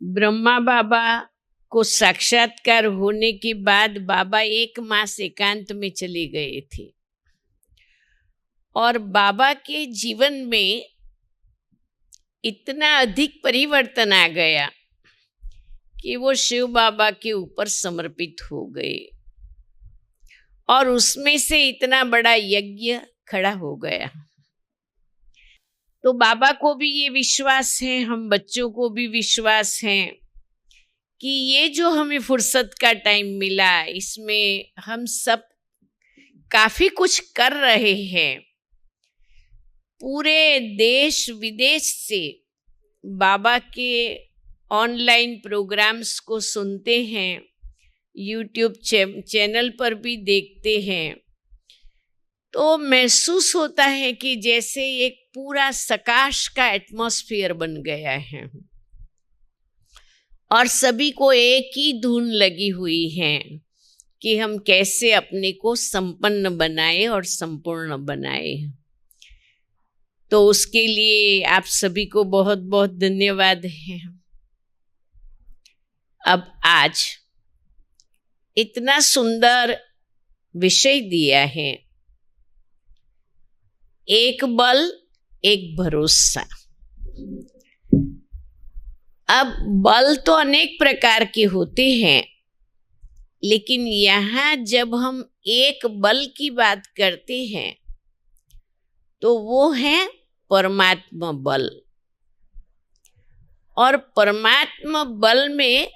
ब्रह्मा बाबा को साक्षात्कार होने के बाद बाबा 1 मास एकांत में चले गए थे और बाबा के जीवन में इतना अधिक परिवर्तन आ गया कि वो शिव बाबा के ऊपर समर्पित हो गए और उसमें से इतना बड़ा यज्ञ खड़ा हो गया। तो बाबा को भी ये विश्वास है, हम बच्चों को भी विश्वास है कि ये जो हमें फुर्सत का टाइम मिला, इसमें हम सब काफी कुछ कर रहे हैं। पूरे देश विदेश से बाबा के ऑनलाइन प्रोग्राम्स को सुनते हैं, यूट्यूब चैनल पर भी देखते हैं, तो महसूस होता है कि जैसे एक पूरा सकाश का एटमॉस्फेयर बन गया है और सभी को एक ही धुन लगी हुई है कि हम कैसे अपने को संपन्न बनाए और संपूर्ण बनाए। तो उसके लिए आप सभी को बहुत बहुत धन्यवाद है। अब आज इतना सुंदर विषय दिया है, एक बल एक भरोसा। अब बल तो अनेक प्रकार के होते हैं, लेकिन यहाँ जब हम एक बल की बात करते हैं तो वो है परमात्मा बल। और परमात्मा बल में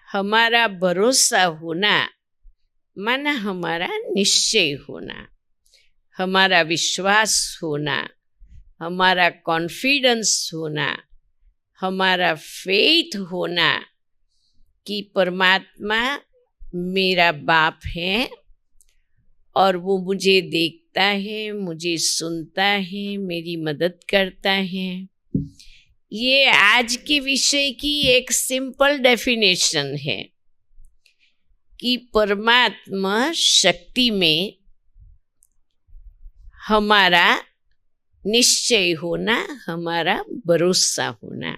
हमारा भरोसा होना माना हमारा निश्चय होना, हमारा विश्वास होना, हमारा कॉन्फिडेंस होना, हमारा फेथ होना कि परमात्मा मेरा बाप है और वो मुझे देखता है, मुझे सुनता है, मेरी मदद करता है। ये आज के विषय की एक सिंपल डेफिनेशन है कि परमात्मा शक्ति में हमारा निश्चय होना, हमारा भरोसा होना।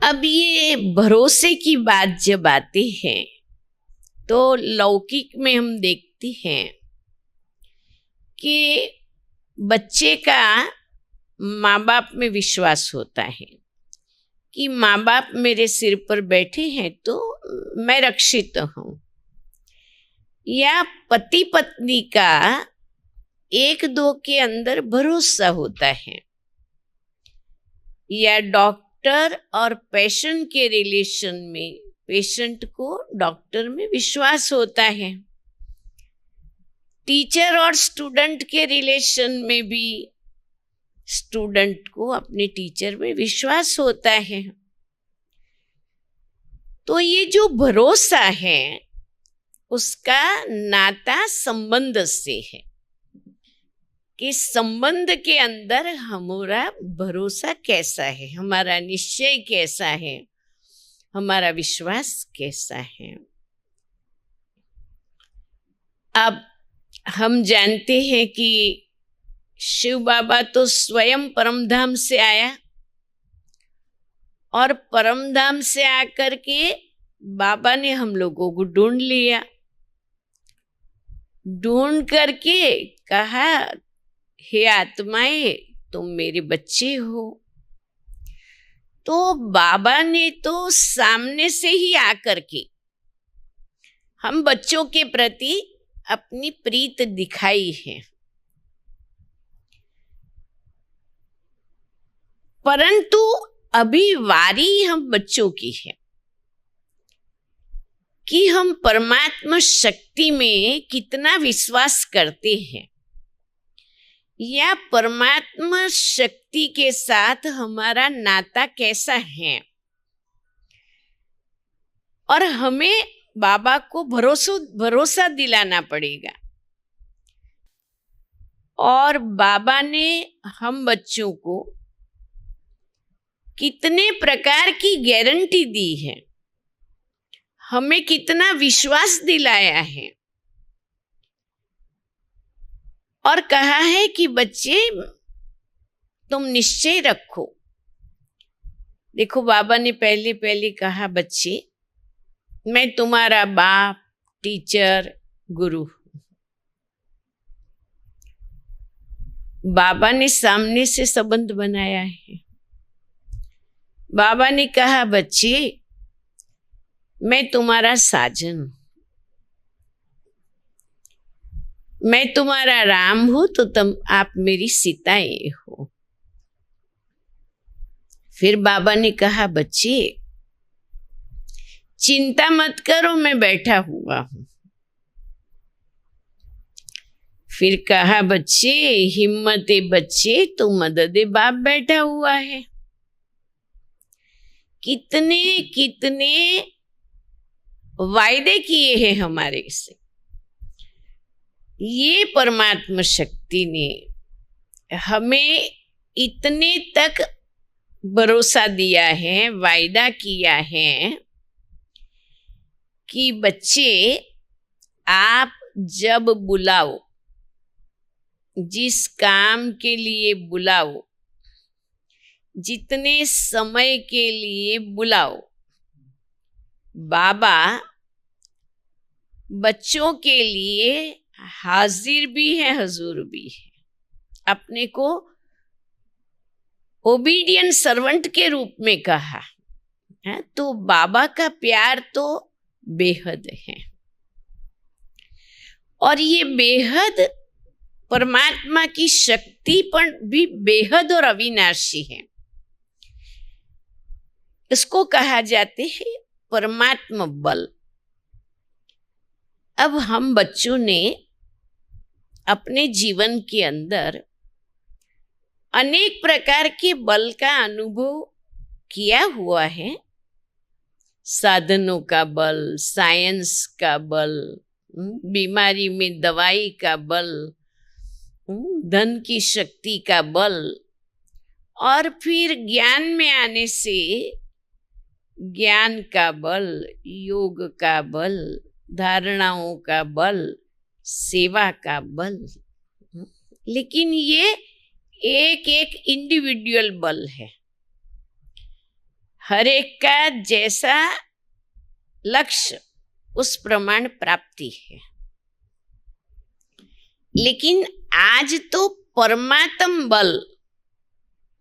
अब ये भरोसे की बात जब आती है तो लौकिक में हम देखते हैं कि बच्चे का माँ बाप में विश्वास होता है कि माँ बाप मेरे सिर पर बैठे हैं तो मैं रक्षित हूँ, या पति पत्नी का एक दो के अंदर भरोसा होता है, या डॉक्टर और पेशेंट के रिलेशन में पेशेंट को डॉक्टर में विश्वास होता है, टीचर और स्टूडेंट के रिलेशन में भी स्टूडेंट को अपने टीचर में विश्वास होता है। तो ये जो भरोसा है उसका नाता संबंध से है कि संबंध के अंदर हमारा भरोसा कैसा है, हमारा निश्चय कैसा है, हमारा विश्वास कैसा है। अब हम जानते हैं कि शिव बाबा तो स्वयं परमधाम से आया और परमधाम से आकर के बाबा ने हम लोगों को ढूंढ लिया, ढूंढ करके कहा, हे आत्माएं तुम मेरे बच्चे हो। तो बाबा ने तो सामने से ही आकर के हम बच्चों के प्रति अपनी प्रीत दिखाई है, परंतु अभी वारी हम बच्चों की है कि हम परमात्मा शक्ति में कितना विश्वास करते हैं, या परमात्मा शक्ति के साथ हमारा नाता कैसा है। और हमें बाबा को भरोसा दिलाना पड़ेगा। और बाबा ने हम बच्चों को कितने प्रकार की गारंटी दी है, हमें कितना विश्वास दिलाया है और कहा है कि बच्चे तुम निश्चय रखो देखो, बाबा ने पहले पहले कहा, बच्चे मैं तुम्हारा बाप, टीचर, गुरु। बाबा ने सामने से संबंध बनाया है। बाबा ने कहा, बच्चे मैं तुम्हारा साजन, मैं तुम्हारा राम हूं तो आप मेरी सीताएं हो। फिर बाबा ने कहा, बच्चे चिंता मत करो, मैं बैठा हुआ हूं। फिर कहा, बच्चे हिम्मते बच्चे, तो मददे बाप बैठा हुआ है। कितने कितने वायदे किए हैं हमारे से। ये परमात्मा शक्ति ने हमें इतने तक भरोसा दिया है, वायदा किया है कि बच्चे आप जब बुलाओ, जिस काम के लिए बुलाओ, जितने समय के लिए बुलाओ, बाबा बच्चों के लिए हाजिर भी है, हजूर भी है। अपने को ओबीडियंट सर्वेंट के रूप में कहा है। तो बाबा का प्यार तो बेहद है, और ये बेहद परमात्मा की शक्ति पर भी बेहद और अविनाशी है। इसको कहा जाते हैं परमात्मा बल। अब हम बच्चों ने अपने जीवन के अंदर अनेक प्रकार के बल का अनुभव किया हुआ है। साधनों का बल, साइंस का बल, बीमारी में दवाई का बल, धन की शक्ति का बल, और फिर ज्ञान में आने से ज्ञान का बल, योग का बल, धारणाओं का बल, सेवा का बल। लेकिन ये एक एक इंडिविजुअल बल है। हर एक का जैसा लक्ष्य उस प्रमाण प्राप्ति है। लेकिन आज तो परमात्म बल,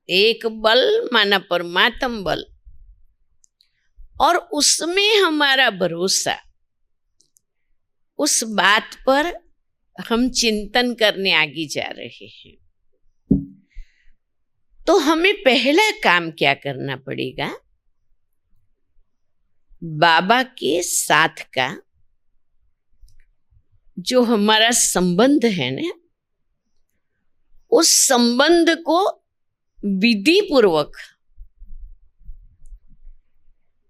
एक बल माना परमात्म बल, और उसमें हमारा भरोसा, उस बात पर हम चिंतन करने आगे जा रहे हैं। तो हमें पहला काम क्या करना पड़ेगा? बाबा के साथ का जो हमारा संबंध है ना, उस संबंध को विधि पूर्वक,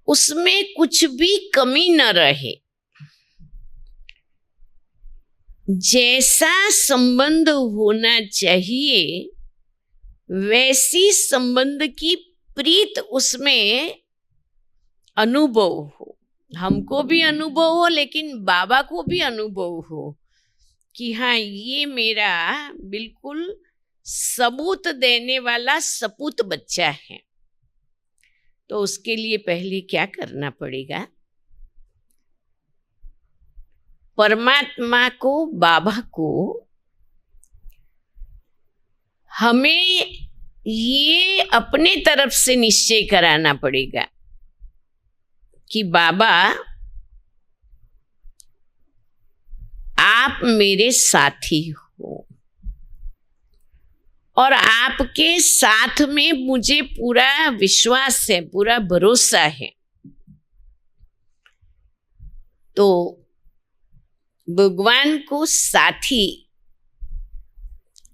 उसमें कुछ भी कमी न रहे, जैसा संबंध होना चाहिए वैसी संबंध की प्रीत उसमें अनुभव हो। हमको भी अनुभव हो, लेकिन बाबा को भी अनुभव हो कि हाँ, ये मेरा बिल्कुल सबूत देने वाला सपूत बच्चा है। तो उसके लिए पहले क्या करना पड़ेगा? परमात्मा को, बाबा को हमें ये अपने तरफ से निश्चय कराना पड़ेगा कि बाबा आप मेरे साथी हो, और आपके साथ में मुझे पूरा विश्वास है, पूरा भरोसा है। तो भगवान को साथी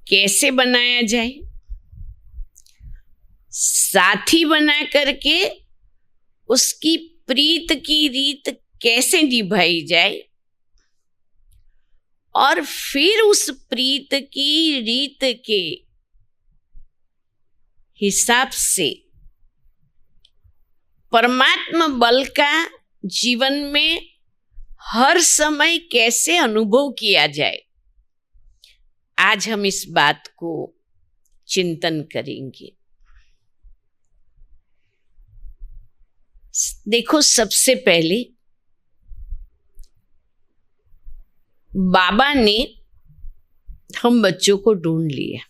कैसे बनाया जाए? साथी बना करके उसकी प्रीत की रीत कैसे निभाई जाए, और फिर उस प्रीत की रीत के हिसाब से परमात्मा बल का जीवन में हर समय कैसे अनुभव किया जाए, आज हम इस बात को चिंतन करेंगे। देखो, सबसे पहले बाबा ने हम बच्चों को ढूंढ लिया।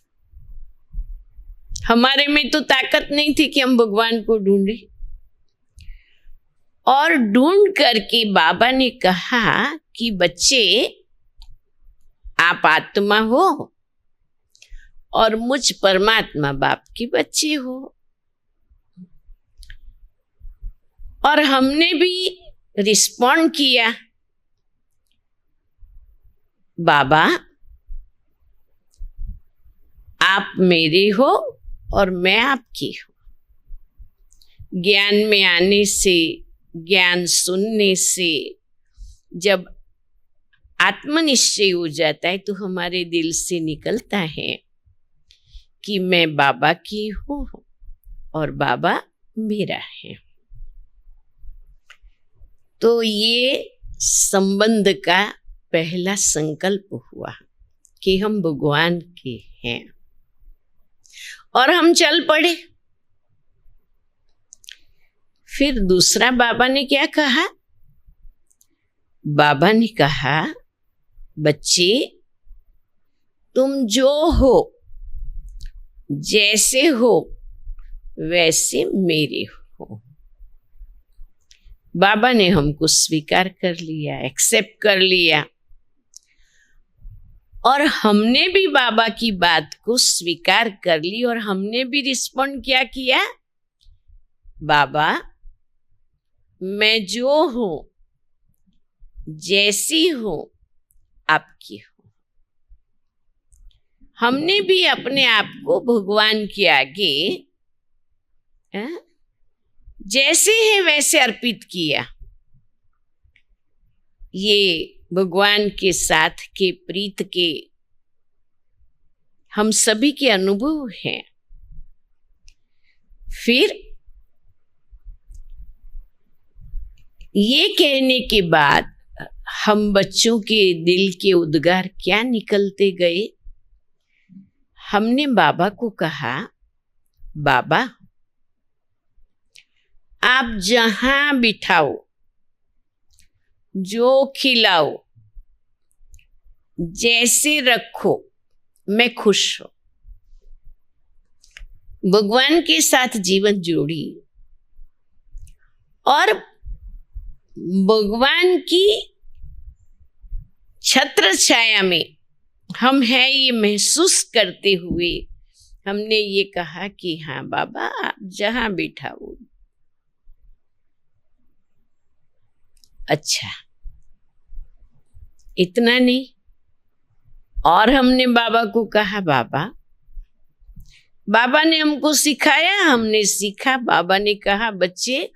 हमारे में तो ताकत नहीं थी कि हम भगवान को ढूंढे, और ढूंढ करके बाबा ने कहा कि बच्चे, आप आत्मा हो और मुझ परमात्मा बाप के बच्चे हो। और हमने भी रिस्पॉन्ड किया, बाबा आप मेरे हो और मैं आपकी हूं। ज्ञान में आने से, ज्ञान सुनने से जब आत्मनिश्चय हो जाता है तो हमारे दिल से निकलता है कि मैं बाबा की हूं और बाबा मेरा है। तो ये संबंध का पहला संकल्प हुआ कि हम भगवान के हैं, और हम चल पड़े। फिर दूसरा बाबा ने क्या कहा? बाबा ने कहा, बच्चे तुम जो हो, जैसे हो वैसे मेरे हो। बाबा ने हमको स्वीकार कर लिया, एक्सेप्ट कर लिया, और हमने भी बाबा की बात को स्वीकार कर ली, और हमने भी रिस्पॉन्ड क्या किया? बाबा मैं जो हूं, जैसी हूं, आपकी हूं। हमने भी अपने आप को भगवान के आगे जैसे है वैसे अर्पित किया। ये भगवान के साथ के प्रीत के हम सभी के अनुभव हैं। फिर ये कहने के बाद हम बच्चों के दिल के उद्गार क्या निकलते गए? हमने बाबा को कहा, बाबा आप जहां बिठाओ, जो खिलाओ, जैसे रखो, मैं खुश हूं। भगवान के साथ जीवन जोड़ी और भगवान की छत्र छाया में हम हैं ये महसूस करते हुए हमने ये कहा कि हाँ बाबा आप जहां बिठाओ। अच्छा, इतना नहीं, और हमने बाबा को कहा, बाबा ने हमको सिखाया, हमने सीखा। बाबा ने कहा, बच्चे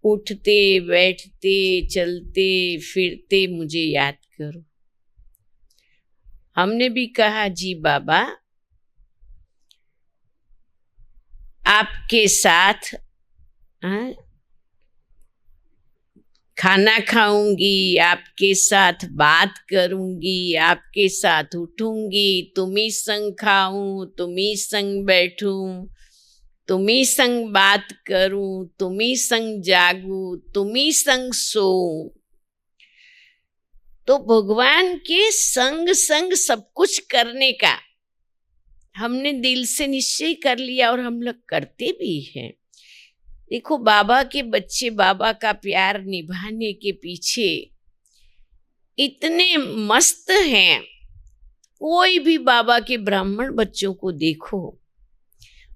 उठते बैठते चलते फिरते मुझे याद करो। हमने भी कहा, जी बाबा आपके साथ खाना खाऊंगी, आपके साथ बात करूंगी, आपके साथ उठूंगी, तुम्ही संग खाऊं, तुम्ही संग बैठूं, तुम्ही संग बात करूं, तुम्ही संग जागूं, तुम्ही संग सोऊं। तो भगवान के संग संग सब कुछ करने का हमने दिल से निश्चय कर लिया, और हम लोग करते भी हैं। देखो, बाबा के बच्चे बाबा का प्यार निभाने के पीछे इतने मस्त हैं। कोई भी बाबा के ब्राह्मण बच्चों को देखो,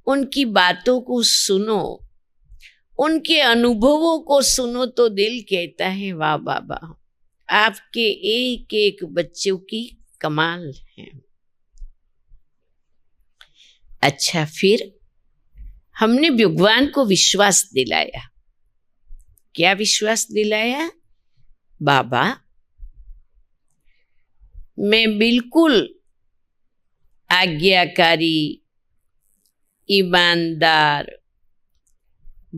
उनकी बातों को सुनो, उनके अनुभवों को सुनो, तो दिल कहता है वाह बाबा, आपके एक एक बच्चों की कमाल है। अच्छा, फिर हमने भगवान को विश्वास दिलाया। क्या विश्वास दिलाया? बाबा मैं बिल्कुल आज्ञाकारी, ईमानदार,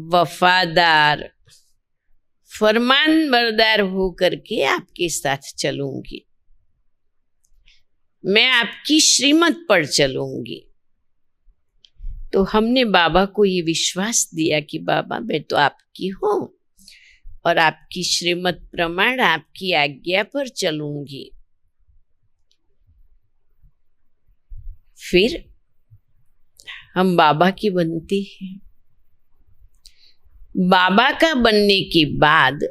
वफादार, फरमानबरदार होकर के आपके साथ चलूंगी। मैं आपकी श्रीमत पर चलूंगी। तो हमने बाबा को ये विश्वास दिया कि बाबा मैं तो आपकी हूँ और आपकी श्रीमत प्रमाण आपकी आज्ञा पर चलूंगी। फिर हम बाबा की बनते हैं। बाबा का बनने के बाद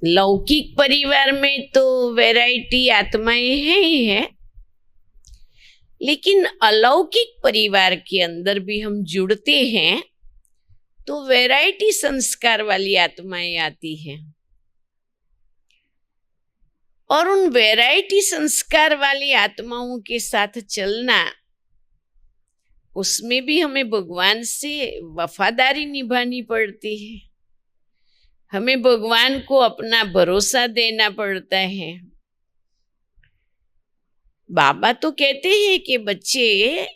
लौकिक परिवार में तो वैरायटी आत्माएं हैं ही है, लेकिन अलौकिक परिवार के अंदर भी हम जुड़ते हैं तो वैरायटी संस्कार वाली आत्माएं आती हैं। और उन वैरायटी संस्कार वाली आत्माओं के साथ चलना, उसमें भी हमें भगवान से वफादारी निभानी पड़ती है। हमें भगवान को अपना भरोसा देना पड़ता है। बाबा तो कहते हैं कि बच्चे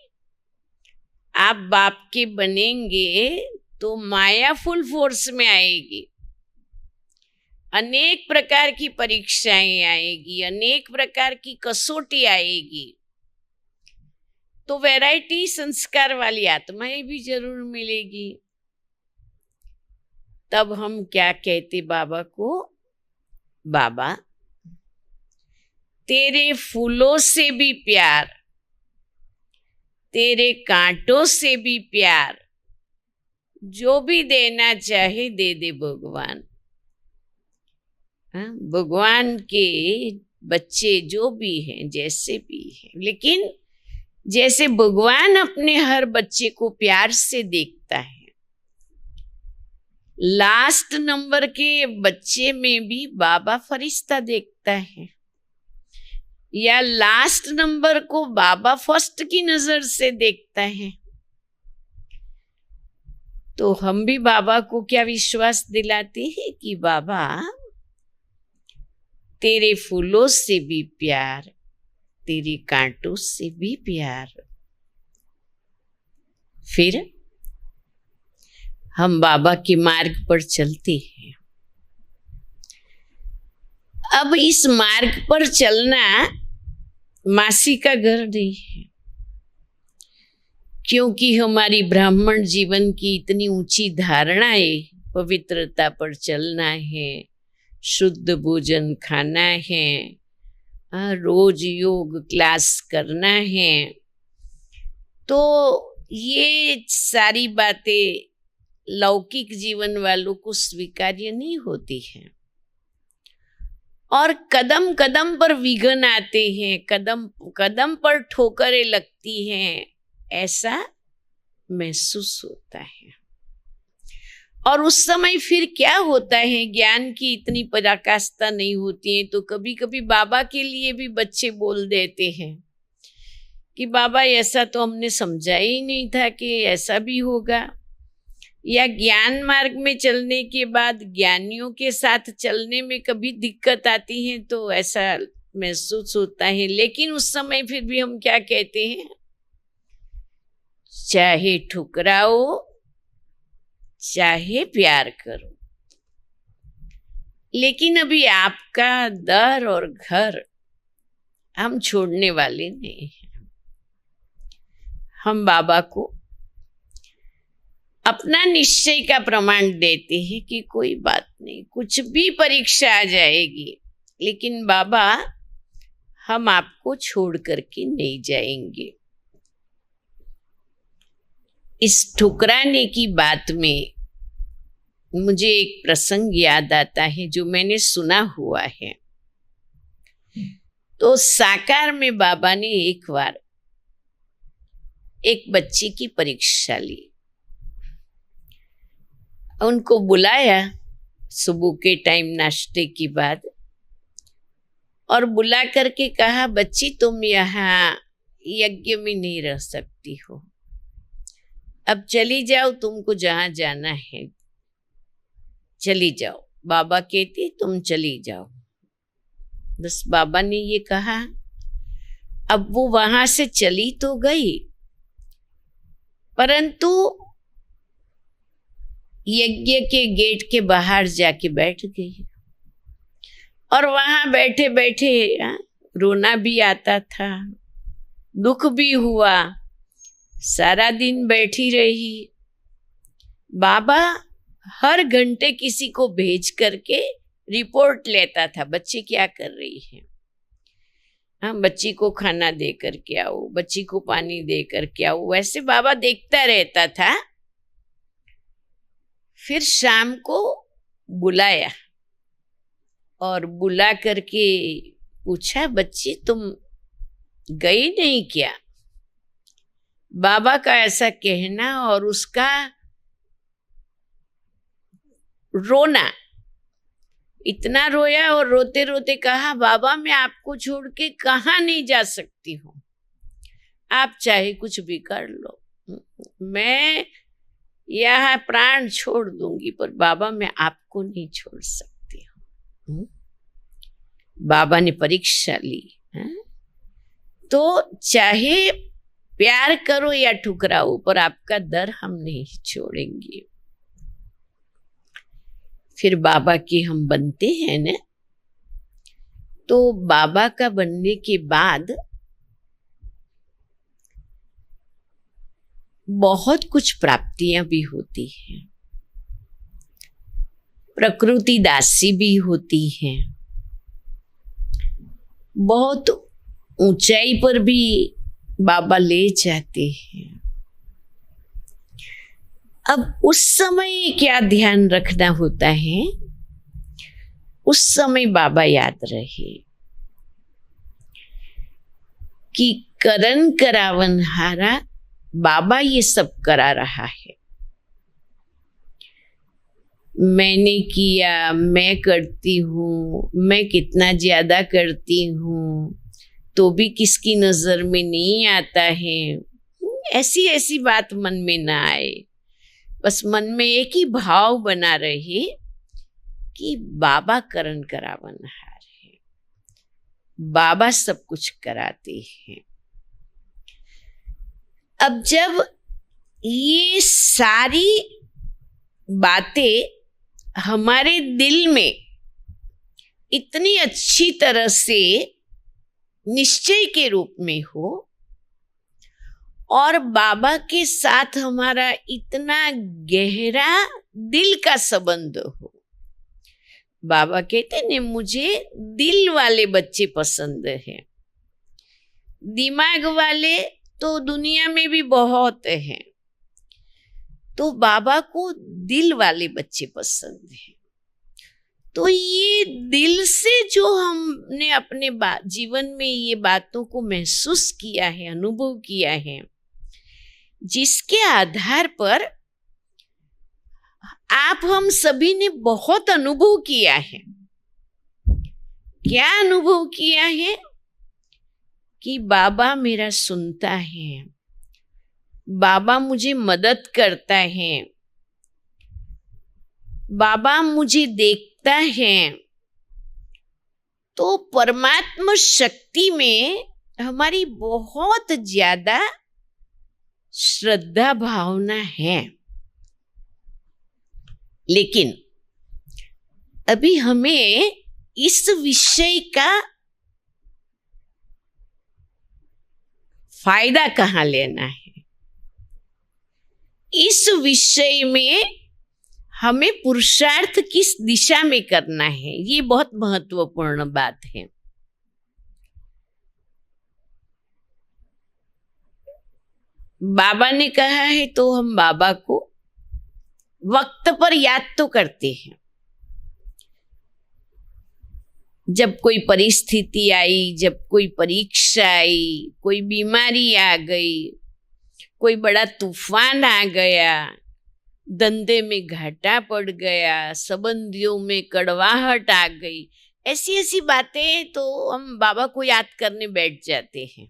आप बाप के बनेंगे तो माया फुल फोर्स में आएगी, अनेक प्रकार की परीक्षाएं आएगी, अनेक प्रकार की कसौटी आएगी, तो वैरायटी संस्कार वाली आत्माएं भी जरूर मिलेगी। तब हम क्या कहते बाबा को, बाबा तेरे फूलों से भी प्यार, तेरे कांटों से भी प्यार, जो भी देना चाहे दे दे भगवान। भगवान के बच्चे जो भी हैं, जैसे भी हैं, लेकिन जैसे भगवान अपने हर बच्चे को प्यार से देखता है, लास्ट नंबर के बच्चे में भी बाबा फरिश्ता देखता है, या लास्ट नंबर को बाबा फर्स्ट की नजर से देखता है। तो हम भी बाबा को क्या विश्वास दिलाते हैं कि बाबा तेरे फूलों से भी प्यार, तेरे कांटों से भी प्यार। फिर हम बाबा के मार्ग पर चलते हैं। अब इस मार्ग पर चलना मासी का घर नहीं है, क्योंकि हमारी ब्राह्मण जीवन की इतनी ऊंची धारणाएं, पवित्रता पर चलना है, शुद्ध भोजन खाना है, रोज योग क्लास करना है, तो ये सारी बातें लौकिक जीवन वालों को स्वीकार्य नहीं होती हैं। और कदम कदम पर विघ्न आते हैं, कदम कदम पर ठोकरें लगती हैं, ऐसा महसूस होता है। और उस समय फिर क्या होता है, ज्ञान की इतनी पराकाष्ठा नहीं होती है, तो कभी कभी बाबा के लिए भी बच्चे बोल देते हैं कि बाबा ऐसा तो हमने समझा ही नहीं था कि ऐसा भी होगा। या ज्ञान मार्ग में चलने के बाद ज्ञानियों के साथ चलने में कभी दिक्कत आती है तो ऐसा महसूस होता है। लेकिन उस समय फिर भी हम क्या कहते हैं, चाहे ठुकराओ चाहे प्यार करो, लेकिन अभी आपका दर और घर हम छोड़ने वाले नहीं हैं। हम बाबा को अपना निश्चय का प्रमाण देते हैं कि कोई बात नहीं, कुछ भी परीक्षा आ जाएगी, लेकिन बाबा हम आपको छोड़ करके नहीं जाएंगे। इस ठुकराने की बात में मुझे एक प्रसंग याद आता है जो मैंने सुना हुआ है। तो साकार में बाबा ने एक बार एक बच्ची की परीक्षा ली, उनको बुलाया सुबह के टाइम नाश्ते के बाद, और बुला करके कहा, बच्ची तुम यहाँ यज्ञ में नहीं रह सकती हो, अब चली जाओ, तुमको जहाँ जाना है चली जाओ। बाबा कहते तुम चली जाओ। बस बाबा ने ये कहा। अब वो वहां से चली तो गई, परंतु यज्ञ के गेट के बाहर जाके बैठ गई, और वहां बैठे बैठे रोना भी आता था, दुख भी हुआ, सारा दिन बैठी रही। बाबा हर घंटे किसी को भेज करके रिपोर्ट लेता था, बच्ची क्या कर रही है। हाँ, बच्ची को खाना दे करके आओ, बच्ची को पानी दे करके आओ, वैसे बाबा देखता रहता था। फिर शाम को बुलाया और बुला करके पूछा, बच्ची तुम गई नहीं क्या? बाबा का ऐसा कहना और उसका रोना, इतना रोया और रोते रोते कहा, बाबा मैं आपको छोड़ के कहाँ नहीं जा सकती हूँ, आप चाहे कुछ भी कर लो, मैं यहाँ प्राण छोड़ दूंगी, पर बाबा मैं आपको नहीं छोड़ सकती हूँ। बाबा ने परीक्षा ली। तो चाहे प्यार करो या ठुकराओ, पर आपका दर हम नहीं छोड़ेंगे। फिर बाबा के हम बनते हैं ना, तो बाबा का बनने के बाद बहुत कुछ प्राप्तियां भी होती हैं, प्रकृति दासी भी होती है, बहुत ऊंचाई पर भी बाबा ले जाते हैं। अब उस समय क्या ध्यान रखना होता है, उस समय बाबा याद रहे कि करन करावन हारा, बाबा ये सब करा रहा है। मैंने किया, मैं करती हूँ, मैं कितना ज्यादा करती हूँ, तो भी किसकी नजर में नहीं आता है। ऐसी ऐसी बात मन में ना आए, बस मन में एक ही भाव बना रहे कि बाबा करन करावनहार है, बाबा सब कुछ कराते हैं। अब जब ये सारी बातें हमारे दिल में इतनी अच्छी तरह से निश्चय के रूप में हो और बाबा के साथ हमारा इतना गहरा दिल का संबंध हो, बाबा कहते ने मुझे दिल वाले बच्चे पसंद हैं, दिमाग वाले तो दुनिया में भी बहुत हैं, तो बाबा को दिल वाले बच्चे पसंद हैं। तो ये दिल से जो हमने अपने जीवन में ये बातों को महसूस किया है, अनुभव किया है, जिसके आधार पर आप हम सभी ने बहुत अनुभव किया है। क्या अनुभव किया है? कि बाबा मेरा सुनता है, बाबा मुझे मदद करता है, बाबा मुझे देखता है। तो परमात्मा शक्ति में हमारी बहुत ज्यादा श्रद्धा भावना है, लेकिन अभी हमें इस विषय का फायदा कहाँ लेना है, इस विषय में हमें पुरुषार्थ किस दिशा में करना है, ये बहुत महत्वपूर्ण बात है। बाबा ने कहा है तो हम बाबा को वक्त पर याद तो करते हैं। जब कोई परिस्थिति आई, जब कोई परीक्षा आई, कोई बीमारी आ गई, कोई बड़ा तूफान आ गया, धंधे में घाटा पड़ गया, संबंधियों में कड़वाहट आ गई, ऐसी ऐसी बातें तो हम बाबा को याद करने बैठ जाते हैं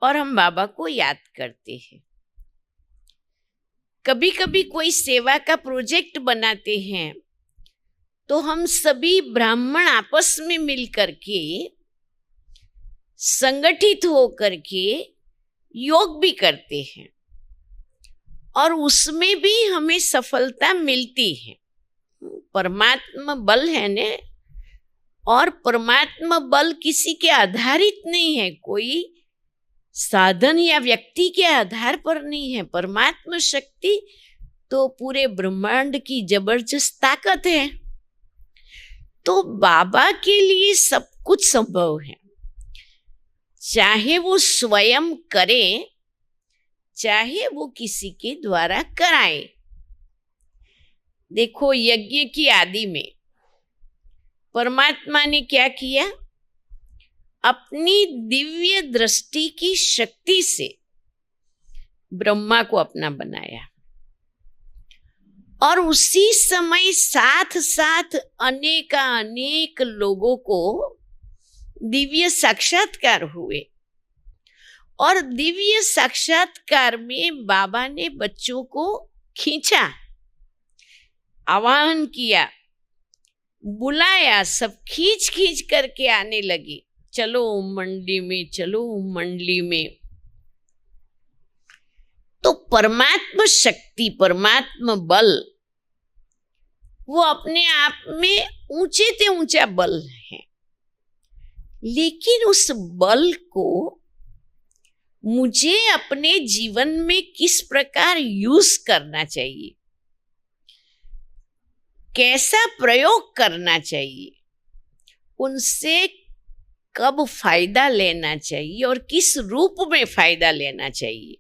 और हम बाबा को याद करते हैं। कभी कभी कोई सेवा का प्रोजेक्ट बनाते हैं तो हम सभी ब्राह्मण आपस में मिल करके संगठित हो करके योग भी करते हैं और उसमें भी हमें सफलता मिलती है। परमात्मा बल है ने, और परमात्मा बल किसी के आधारित नहीं है। कोई साधन या व्यक्ति के आधार पर नहीं है। परमात्मा शक्ति तो पूरे ब्रह्मांड की जबरदस्त ताकत है। तो बाबा के लिए सब कुछ संभव है, चाहे वो स्वयं करे, चाहे वो किसी के द्वारा कराए। देखो, यज्ञ की आदि में परमात्मा ने क्या किया? अपनी दिव्य दृष्टि की शक्ति से ब्रह्मा को अपना बनाया, और उसी समय साथ साथ अनेक लोगों को दिव्य साक्षात्कार हुए। और दिव्य साक्षात्कार में बाबा ने बच्चों को खींचा, आह्वान किया, बुलाया, सब खींच खींच करके आने लगी। चलो मंडी में, चलो मंडली में। तो परमात्मा शक्ति, परमात्मा बल, वो अपने आप में ऊंचे से ऊंचा बल है, लेकिन उस बल को मुझे अपने जीवन में किस प्रकार यूज करना चाहिए, कैसा प्रयोग करना चाहिए, उनसे कब फायदा लेना चाहिए और किस रूप में फायदा लेना चाहिए,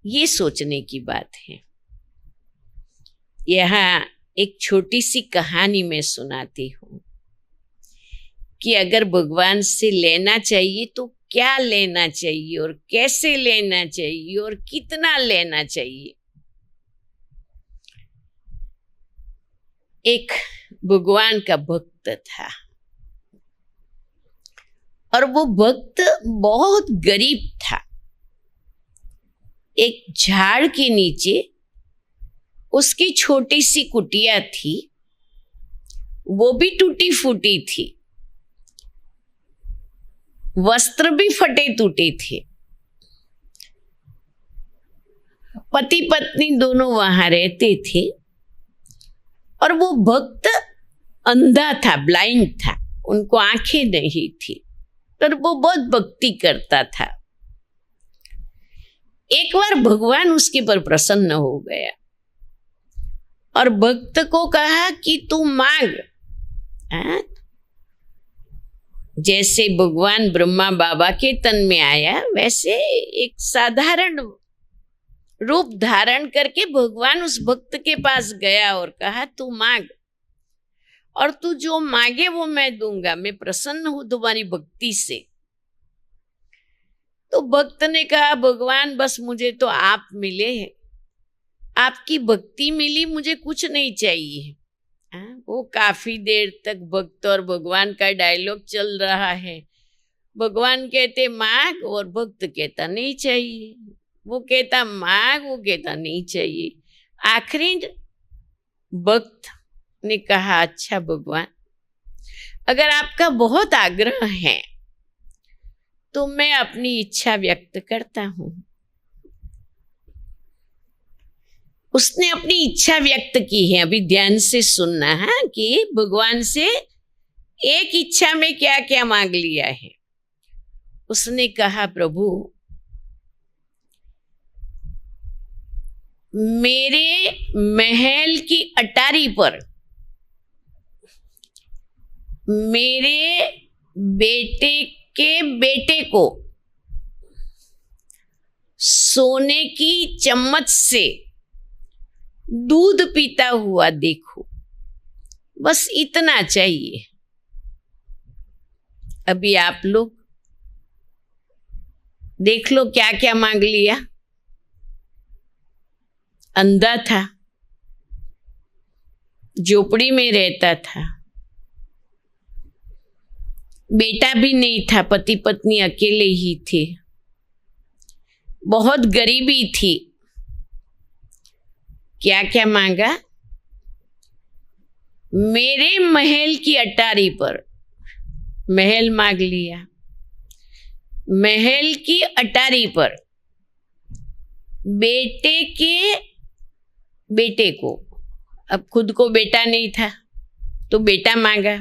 ये सोचने की बात है। यहाँ एक छोटी सी कहानी मैं सुनाती हूँ कि अगर भगवान से लेना चाहिए तो क्या लेना चाहिए और कैसे लेना चाहिए और कितना लेना चाहिए। एक भगवान का भक्त था, और वो भक्त बहुत गरीब था। एक झाड़ के नीचे उसकी छोटी सी कुटिया थी, वो भी टूटी फूटी थी, वस्त्र भी फटे टूटे थे। पति पत्नी दोनों वहां रहते थे, और वो भक्त अंधा था, ब्लाइंड था, उनको आंखें नहीं थी, पर वो बहुत भक्ति करता था। एक बार भगवान उसके पर प्रसन्न हो गया और भक्त को कहा कि तू मांग। जैसे भगवान ब्रह्मा बाबा के तन में आया, वैसे एक साधारण रूप धारण करके भगवान उस भक्त के पास गया और कहा तू मांग, और तू जो मांगे वो मैं दूंगा, मैं प्रसन्न हूं तुम्हारी भक्ति से। तो भक्त ने कहा भगवान बस मुझे तो आप मिले हैं, आपकी भक्ति मिली, मुझे कुछ नहीं चाहिए। वो काफी देर तक भक्त और भगवान का डायलॉग चल रहा है। भगवान कहते मांग और भक्त कहता नहीं चाहिए, वो कहता मांग, वो कहता नहीं चाहिए। आखिरी भक्त ने कहा अच्छा भगवान, अगर आपका बहुत आग्रह है तो मैं अपनी इच्छा व्यक्त करता हूं। उसने अपनी इच्छा व्यक्त की है, अभी ध्यान से सुनना है कि भगवान से एक इच्छा में क्या क्या मांग लिया है। उसने कहा प्रभु मेरे महल की अटारी पर मेरे बेटे के बेटे को सोने की चम्मच से दूध पीता हुआ देखो, बस इतना चाहिए। अभी आप लोग देख लो क्या क्या मांग लिया। अंधा था, झोपड़ी में रहता था, बेटा भी नहीं था, पति पत्नी अकेले ही थे, बहुत गरीबी थी। क्या क्या मांगा? मेरे महल की अटारी पर, महल मांग लिया, महल की अटारी पर बेटे के बेटे को, अब खुद को बेटा नहीं था तो बेटा मांगा,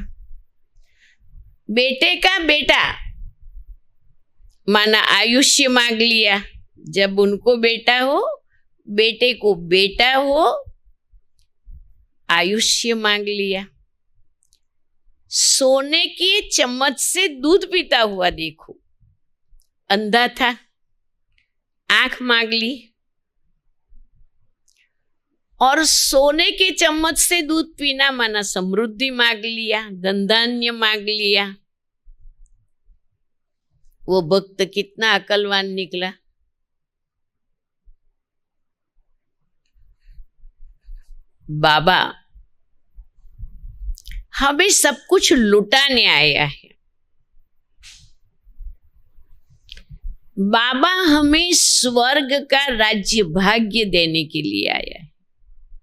बेटे का बेटा माना आयुष्य मांग लिया, जब उनको बेटा हो, बेटे को बेटा हो, आयुष्य मांग लिया। सोने के चम्मच से दूध पीता हुआ देखो, अंधा था, आंख मांग ली। और सोने के चम्मच से दूध पीना माना समृद्धि मांग लिया, धन धान्य मांग लिया। वो भक्त कितना अकलवान निकला। बाबा हमें सब कुछ लुटाने आया है। बाबा हमें स्वर्ग का राज्य भाग्य देने के लिए आया है,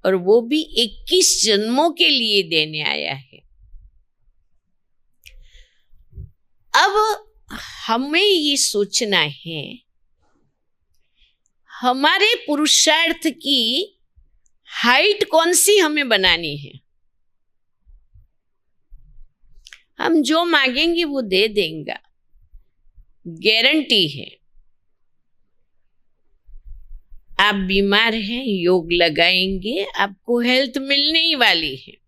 और वो भी 21 जन्मों के लिए देने आया है। अब हमें ये सोचना है, हमारे पुरुषार्थ की हाइट कौन सी हमें बनानी है। हम जो मांगेंगे वो दे देंगे, गारंटी है। आप बीमार हैं, योग लगाएंगे, आपको हेल्थ मिलने ही वाली है।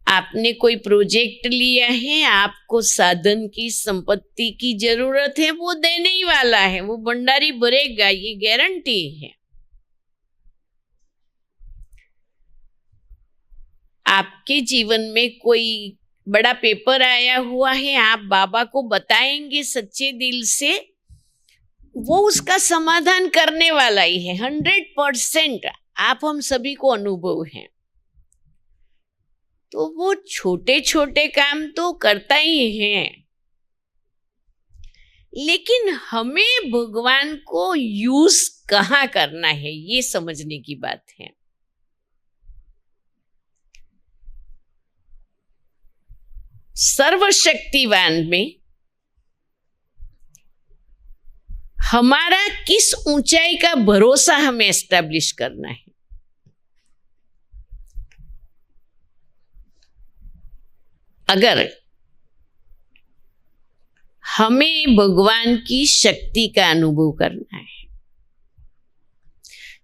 आपने कोई प्रोजेक्ट लिया है, आपको साधन की संपत्ति की जरूरत है, वो देने ही वाला है, वो भंडारी भरेगा, ये गारंटी है। आपके जीवन में कोई बड़ा पेपर आया हुआ है, आप बाबा को बताएंगे सच्चे दिल से, वो उसका समाधान करने वाला ही है। 100% आप हम सभी को अनुभव है। तो वो छोटे छोटे काम तो करता ही है, लेकिन हमें भगवान को यूज कहाँ करना है, ये समझने की बात है। सर्वशक्तिवान में हमारा किस ऊंचाई का भरोसा हमें एस्टैब्लिश करना है। अगर हमें भगवान की शक्ति का अनुभव करना है,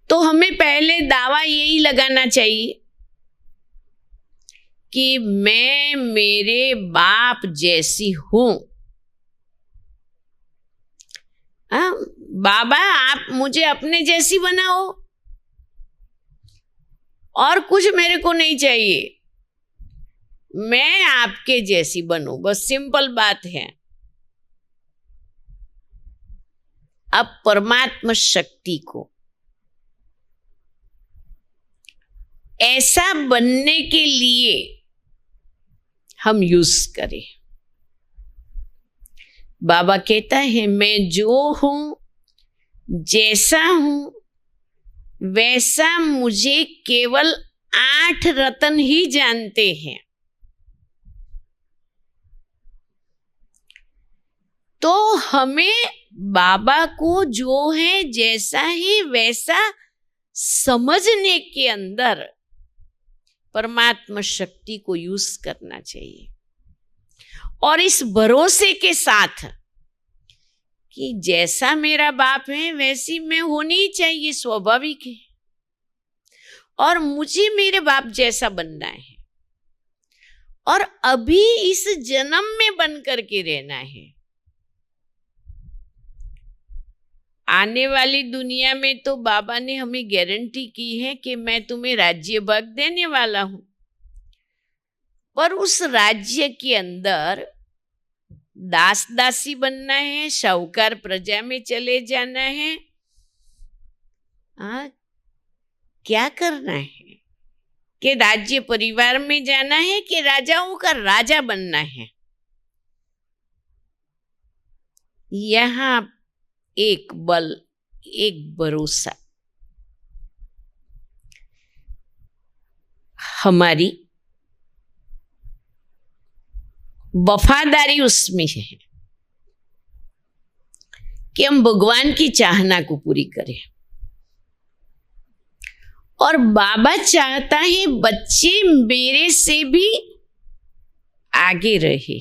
तो हमें पहले दावा यही लगाना चाहिए कि मैं मेरे बाप जैसी हूं। बाबा आप मुझे अपने जैसी बनाओ, और कुछ मेरे को नहीं चाहिए, मैं आपके जैसी बनूं, बस सिंपल बात है। अब परमात्मा शक्ति को ऐसा बनने के लिए हम यूज करें। बाबा कहता है, मैं जो हूं, जैसा हूं, वैसा मुझे केवल 8 रत्न ही जानते हैं। तो हमें बाबा को जो है, जैसा है वैसा समझने के अंदर परमात्मा शक्ति को यूज करना चाहिए, और इस भरोसे के साथ कि जैसा मेरा बाप है वैसी मैं होनी ही चाहिए, स्वाभाविक है, और मुझे मेरे बाप जैसा बनना है, और अभी इस जन्म में बन करके रहना है। आने वाली दुनिया में तो बाबा ने हमें गारंटी की है कि मैं तुम्हें राज्य भाग देने वाला हूं, पर उस राज्य के अंदर दास दासी बनना है, शाहूकार प्रजा में चले जाना है, क्या करना है, कि राज्य परिवार में जाना है, कि राजाओं का राजा बनना है। यहां एक बल, एक भरोसा, हमारी वफादारी उसमें है कि हम भगवान की चाहना को पूरी करें। और बाबा चाहता है बच्चे मेरे से भी आगे रहे,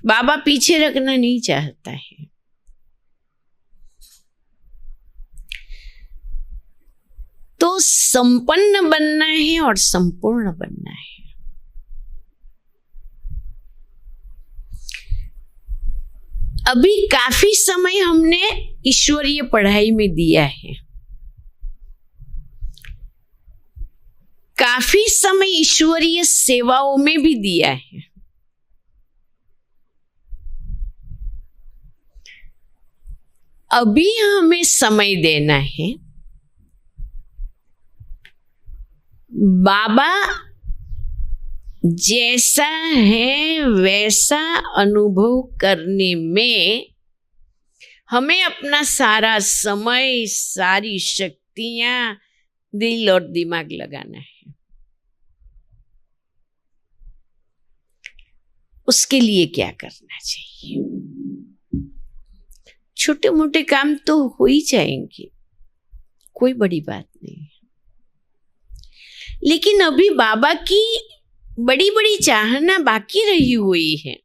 बाबा पीछे रखना नहीं चाहता है। तो संपन्न बनना है और संपूर्ण बनना है। अभी काफी समय हमने ईश्वरीय पढ़ाई में दिया है, काफी समय ईश्वरीय सेवाओं में भी दिया है। अभी हमें समय देना है बाबा जैसा है वैसा अनुभव करने में हमें अपना सारा समय, सारी शक्तियां, दिल और दिमाग लगाना है। उसके लिए क्या करना चाहिए? छोटे मोटे काम तो हो ही जाएंगे, कोई बड़ी बात नहीं है। लेकिन अभी बाबा की बड़ी बड़ी चाहना बाकी रही हुई है।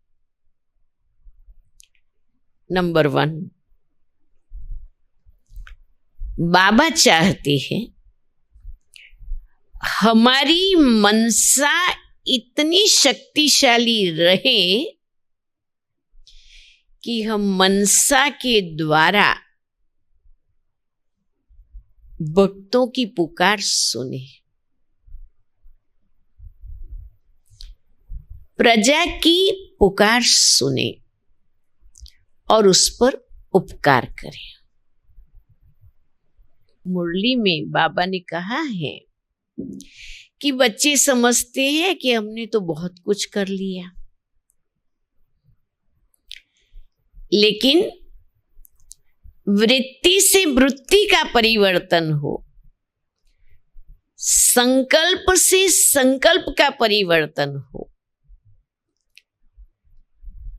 नंबर 1, बाबा चाहते हैं हमारी मनसा इतनी शक्तिशाली रहे कि हम मनसा के द्वारा भक्तों की पुकार सुने, प्रजा की पुकार सुने और उस पर उपकार करें। मुरली में बाबा ने कहा है कि बच्चे समझते हैं कि हमने तो बहुत कुछ कर लिया, लेकिन वृत्ति से वृत्ति का परिवर्तन हो, संकल्प से संकल्प का परिवर्तन हो,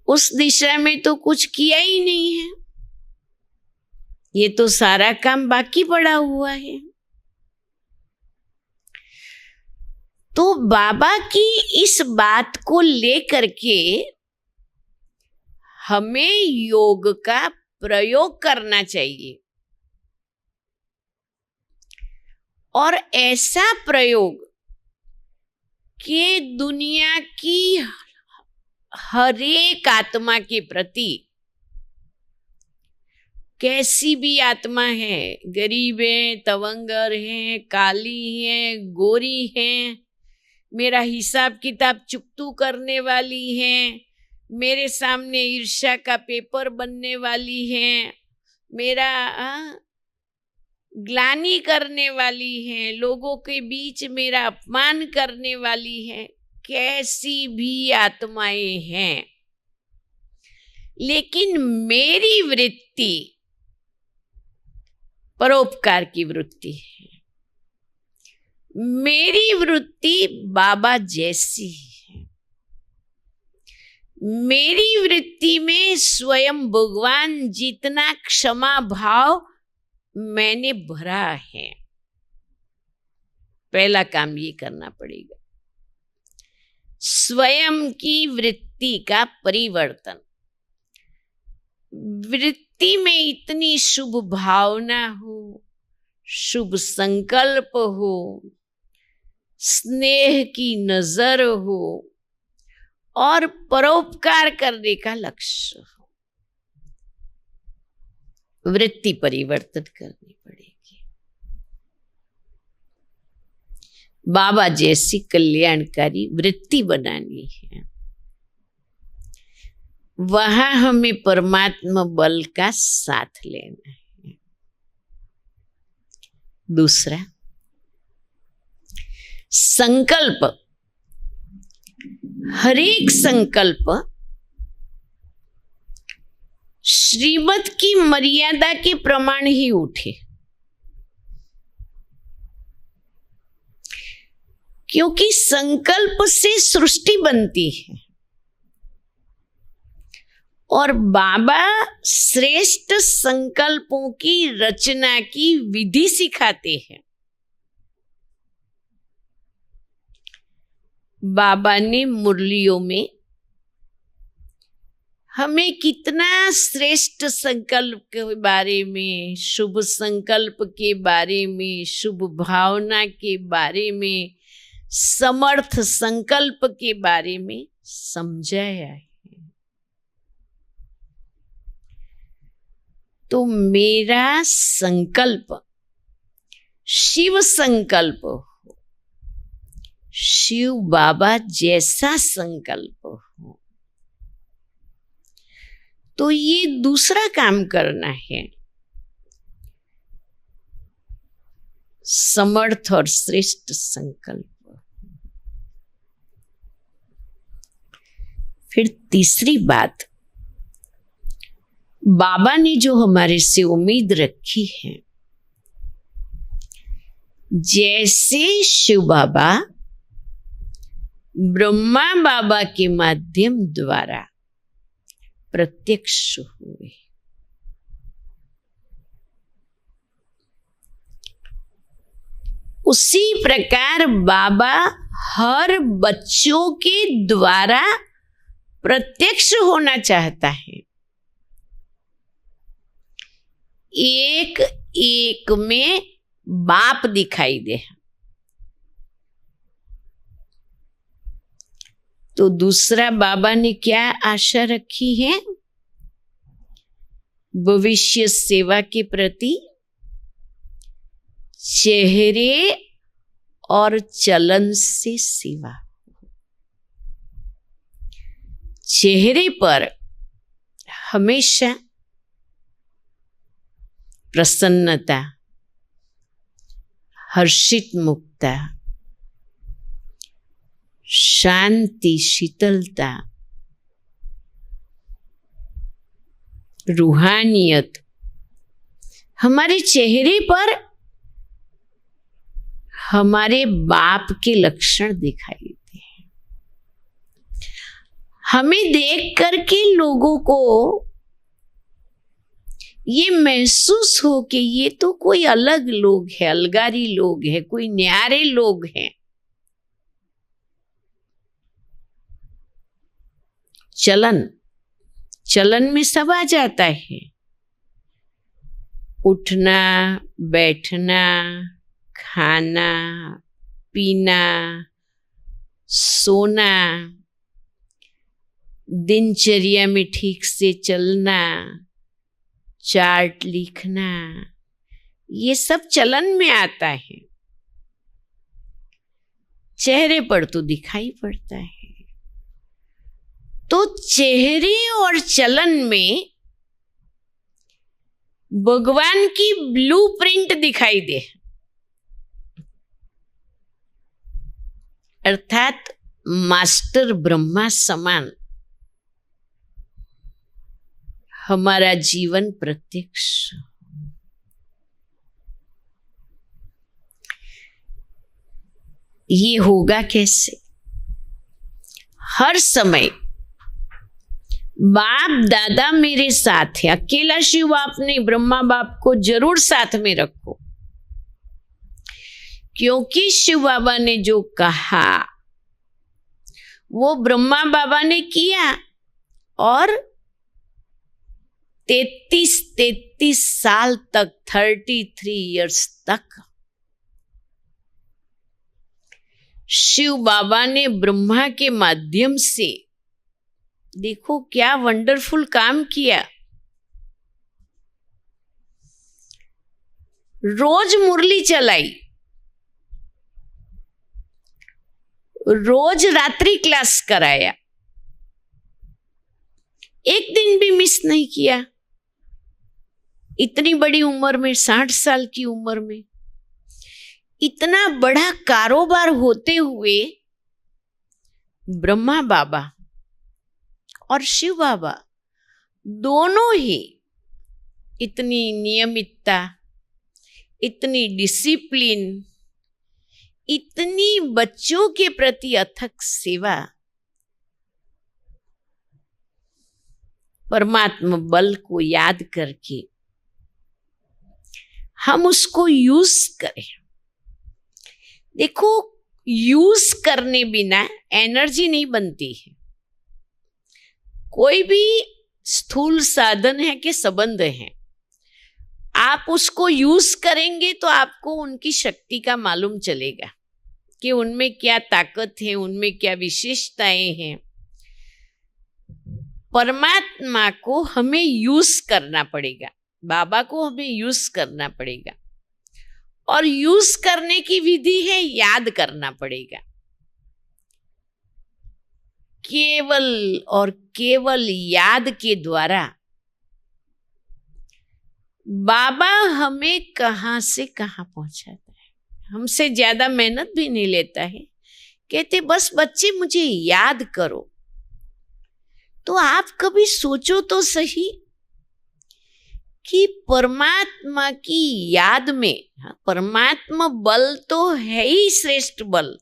उस दिशा में तो कुछ किया ही नहीं है। ये तो सारा काम बाकी पड़ा हुआ है। तो बाबा की इस बात को लेकर के हमें योग का प्रयोग करना चाहिए, और ऐसा प्रयोग कि दुनिया की हर एक आत्मा के प्रति, कैसी भी आत्मा है, गरीब है, तवंगर है, काली है, गोरी है, मेरा हिसाब किताब चुकतू करने वाली है, मेरे सामने ईर्ष्या का पेपर बनने वाली है, मेरा ग्लानि करने वाली है, लोगों के बीच मेरा अपमान करने वाली है, कैसी भी आत्माएं हैं, लेकिन मेरी वृत्ति परोपकार की वृत्ति है। मेरी वृत्ति बाबा जैसी है। मेरी वृत्ति में स्वयं भगवान जितना क्षमा भाव मैंने भरा है। पहला काम ये करना पड़ेगा, स्वयं की वृत्ति का परिवर्तन। वृत्ति में इतनी शुभ भावना हो, शुभ संकल्प हो, स्नेह की नजर हो और परोपकार करने का लक्ष्य हो। वृत्ति परिवर्तन करनी पड़ेगी। बाबा जैसी कल्याणकारी वृत्ति बनानी है। वहां हमें परमात्मा बल का साथ लेना है। दूसरा, संकल्प। हर एक संकल्प श्रीमत की मर्यादा के प्रमाण ही उठे, क्योंकि संकल्प से सृष्टि बनती है और बाबा श्रेष्ठ संकल्पों की रचना की विधि सिखाते हैं। बाबा ने मुरलियों में हमें कितना श्रेष्ठ संकल्प के बारे में, शुभ संकल्प के बारे में, शुभ भावना के बारे में, समर्थ संकल्प के बारे में समझाया है। तो मेरा संकल्प शिव संकल्प हो, शिव बाबा जैसा संकल्प हो, तो ये दूसरा काम करना है, समर्थ और श्रेष्ठ संकल्प। फिर तीसरी बात, बाबा ने जो हमारे से उम्मीद रखी है, जैसे शिव बाबा ब्रह्मा बाबा के माध्यम द्वारा प्रत्यक्ष हुए, उसी प्रकार बाबा हर बच्चों के द्वारा प्रत्यक्ष होना चाहता है। एक एक में बाप दिखाई दे। तो दूसरा बाबा ने क्या आशा रखी है? भविष्य सेवा के प्रति चेहरे और चलन से सेवा। चेहरे पर हमेशा प्रसन्नता, हर्षित मुक्ता, शांति, शीतलता, रूहानियत हमारे चेहरे पर हमारे बाप के लक्षण दिखाई देते हैं। हमें देख करके लोगों को ये महसूस हो कि ये तो कोई अलग लोग है, अलगारी लोग है, कोई न्यारे लोग हैं। चलन में सब आ जाता है, उठना, बैठना, खाना, पीना, सोना, दिनचर्या में ठीक से चलना, चार्ट लिखना, ये सब चलन में आता है, चेहरे पर तो दिखाई पड़ता है। तो चेहरे और चलन में भगवान की ब्लूप्रिंट दिखाई दे, अर्थात मास्टर ब्रह्मा समान हमारा जीवन प्रत्यक्ष। ये होगा कैसे? हर समय बाप दादा मेरे साथ है, अकेला शिव बाप नहीं, ब्रह्मा बाप को जरूर साथ में रखो, क्योंकि शिव बाबा ने जो कहा वो ब्रह्मा बाबा ने किया, और 33 साल तक, 33 इयर्स तक शिव बाबा ने ब्रह्मा के माध्यम से, देखो क्या वंडरफुल काम किया। रोज मुरली चलाई, रोज रात्रि क्लास कराया, एक दिन भी मिस नहीं किया। इतनी बड़ी उम्र में, 60 साल की उम्र में, इतना बड़ा कारोबार होते हुए ब्रह्मा बाबा और शिव बाबा दोनों ही इतनी नियमितता, इतनी डिसिप्लिन, इतनी बच्चों के प्रति अथक सेवा, परमात्मा बल को याद करके हम उसको यूज करें। देखो, यूज करने बिना एनर्जी नहीं बनती है। कोई भी स्थूल साधन है कि संबंध है। आप उसको यूज करेंगे तो आपको उनकी शक्ति का मालूम चलेगा कि उनमें क्या ताकत है, उनमें क्या विशेषताएं हैं। परमात्मा को हमें यूज करना पड़ेगा, बाबा को हमें यूज करना पड़ेगा, और यूज करने की विधि है याद करना पड़ेगा। केवल और केवल याद के द्वारा बाबा हमें कहां से कहां पहुंचाता है। हमसे ज्यादा मेहनत भी नहीं लेता है। कहते बस बच्चे मुझे याद करो। तो आप कभी सोचो तो सही कि परमात्मा की याद में, परमात्मा बल तो है ही श्रेष्ठ बल,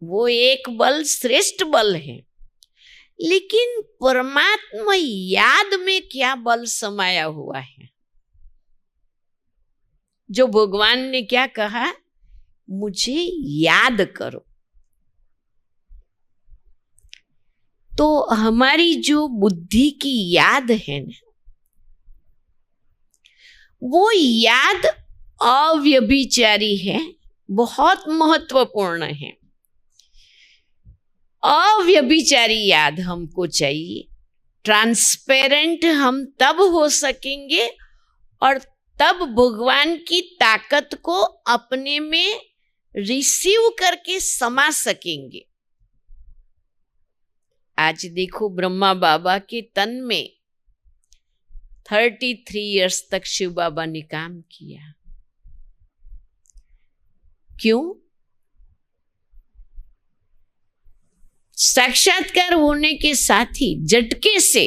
वो एक बल श्रेष्ठ बल है, लेकिन परमात्मा याद में क्या बल समाया हुआ है। जो भगवान ने क्या कहा, मुझे याद करो। तो हमारी जो बुद्धि की याद है ना, वो याद अव्यभिचारी है, बहुत महत्वपूर्ण है। अव्यभिचारी याद हमको चाहिए। ट्रांसपेरेंट हम तब हो सकेंगे और तब भगवान की ताकत को अपने में रिसीव करके समा सकेंगे। आज देखो ब्रह्मा बाबा के तन में 33 इयर्स तक शिव बाबा ने काम किया। क्यों? साक्षात्कार होने के साथ ही झटके से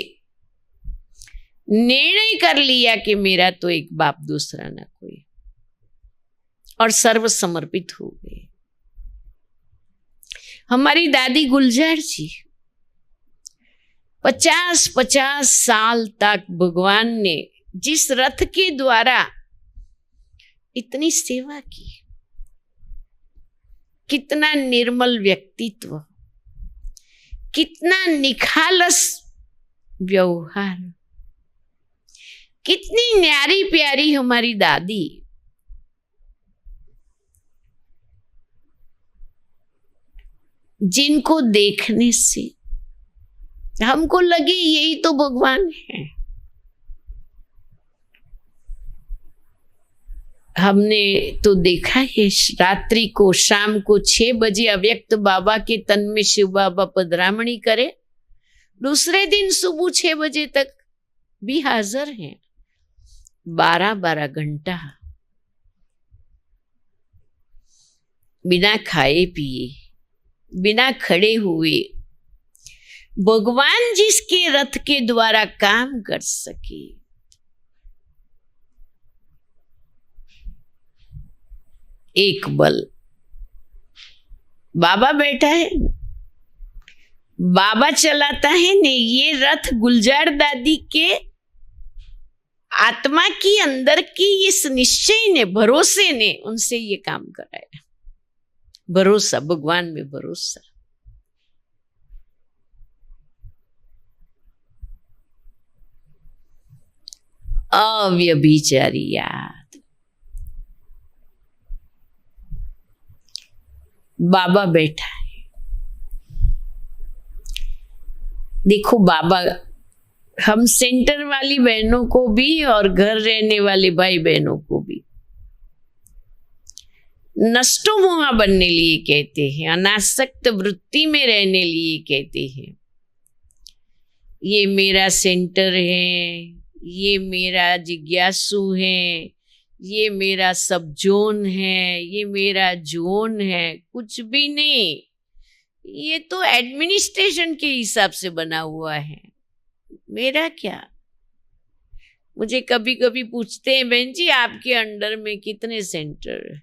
निर्णय कर लिया कि मेरा तो एक बाप दूसरा ना कोई, और सर्व समर्पित हो गए। हमारी दादी गुलजार जी 50-50 साल तक भगवान ने जिस रथ के द्वारा इतनी सेवा की, कितना निर्मल व्यक्तित्व, कितना निखालस व्यवहार, कितनी न्यारी प्यारी हमारी दादी। जिनको देखने से हमको लगे यही तो भगवान है। हमने तो देखा है रात्रि को, शाम को 6 बजे अव्यक्त बाबा के तन में शिव बाबा पधरामणी करे, दूसरे दिन सुबह 6 बजे तक भी हाजिर हैं। 12-12 घंटा बिना खाए पिए, बिना खड़े हुए भगवान जिसके रथ के द्वारा काम कर सके। एक बल बाबा बैठा है, बाबा चलाता है ने। ये रथ गुलजार दादी के आत्मा की अंदर की इस निश्चय ने, भरोसे ने उनसे ये काम कराया। भरोसा, भगवान में भरोसा। अव्यभिचारी याद। बाबा बैठा है। देखो बाबा हम सेंटर वाली बहनों को भी और घर रहने वाले भाई बहनों को भी नष्टो मोहा बनने लिए कहते हैं, अनासक्त वृत्ति में रहने लिए कहते हैं। ये मेरा सेंटर है, ये मेरा जिज्ञासु है, ये मेरा सब जोन है, ये मेरा जोन है। कुछ भी नहीं, ये तो एडमिनिस्ट्रेशन के हिसाब से बना हुआ है। मेरा क्या? मुझे कभी कभी पूछते हैं, बहन जी आपके अंडर में कितने सेंटर हैं,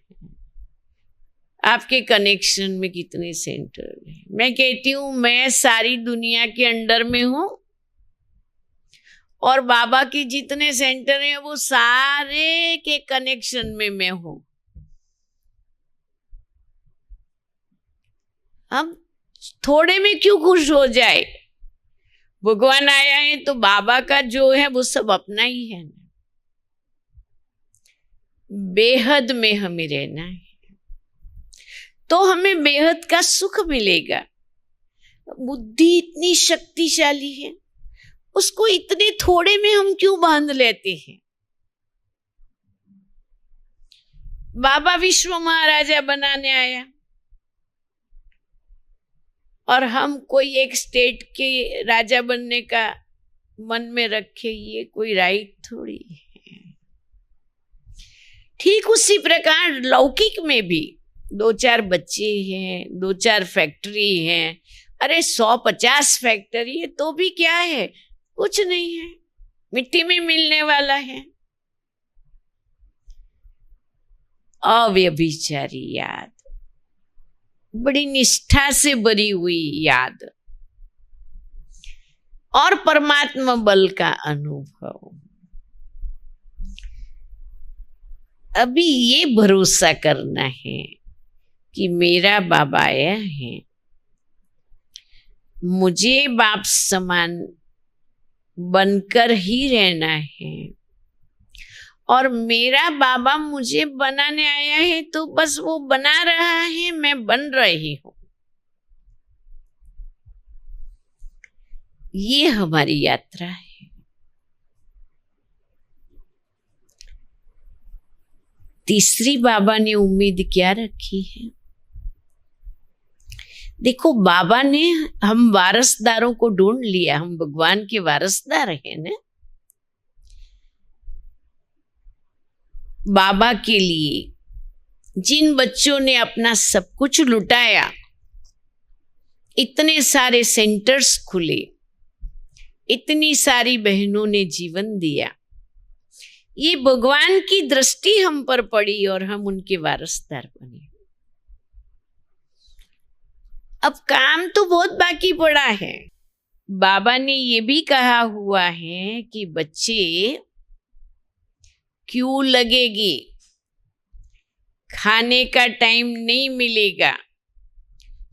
आपके कनेक्शन में कितने सेंटर हैं? मैं कहती हूँ मैं सारी दुनिया के अंडर में हूँ, और बाबा की जितने सेंटर हैं वो सारे के कनेक्शन में मैं हूं। हम थोड़े में क्यों खुश हो जाए? भगवान आया है तो बाबा का जो है वो सब अपना ही है ना। बेहद में हमें रहना है तो हमें बेहद का सुख मिलेगा। बुद्धि इतनी शक्तिशाली है, उसको इतने थोड़े में हम क्यों बांध लेते हैं। बाबा विश्व महाराजा बनाने आया और हम कोई एक स्टेट के राजा बनने का मन में रखे, ये कोई राइट थोड़ी है। ठीक उसी प्रकार लौकिक में भी 2-4 बच्चे हैं, 2-4 फैक्ट्री हैं, अरे 100-50 फैक्ट्री है तो भी क्या है, कुछ नहीं है, मिट्टी में मिलने वाला है। अव्यभिचारी याद, बड़ी निष्ठा से भरी हुई याद और परमात्मा बल का अनुभव। अभी ये भरोसा करना है कि मेरा बाबा आया है, मुझे बाप समान बनकर ही रहना है और मेरा बाबा मुझे बनाने आया है तो बस वो बना रहा है, मैं बन रही हूं। ये हमारी यात्रा है। तीसरी बाबा ने उम्मीद क्या रखी है? देखो, बाबा ने हम वारसदारों को ढूंढ लिया, हम भगवान के वारसदार हैं ना। बाबा के लिए जिन बच्चों ने अपना सब कुछ लुटाया, इतने सारे सेंटर्स खुले, इतनी सारी बहनों ने जीवन दिया, ये भगवान की दृष्टि हम पर पड़ी और हम उनके वारसदार बने। अब काम तो बहुत बाकी पड़ा है। बाबा ने ये भी कहा हुआ है कि बच्चे, क्यों लगेगी, खाने का टाइम नहीं मिलेगा,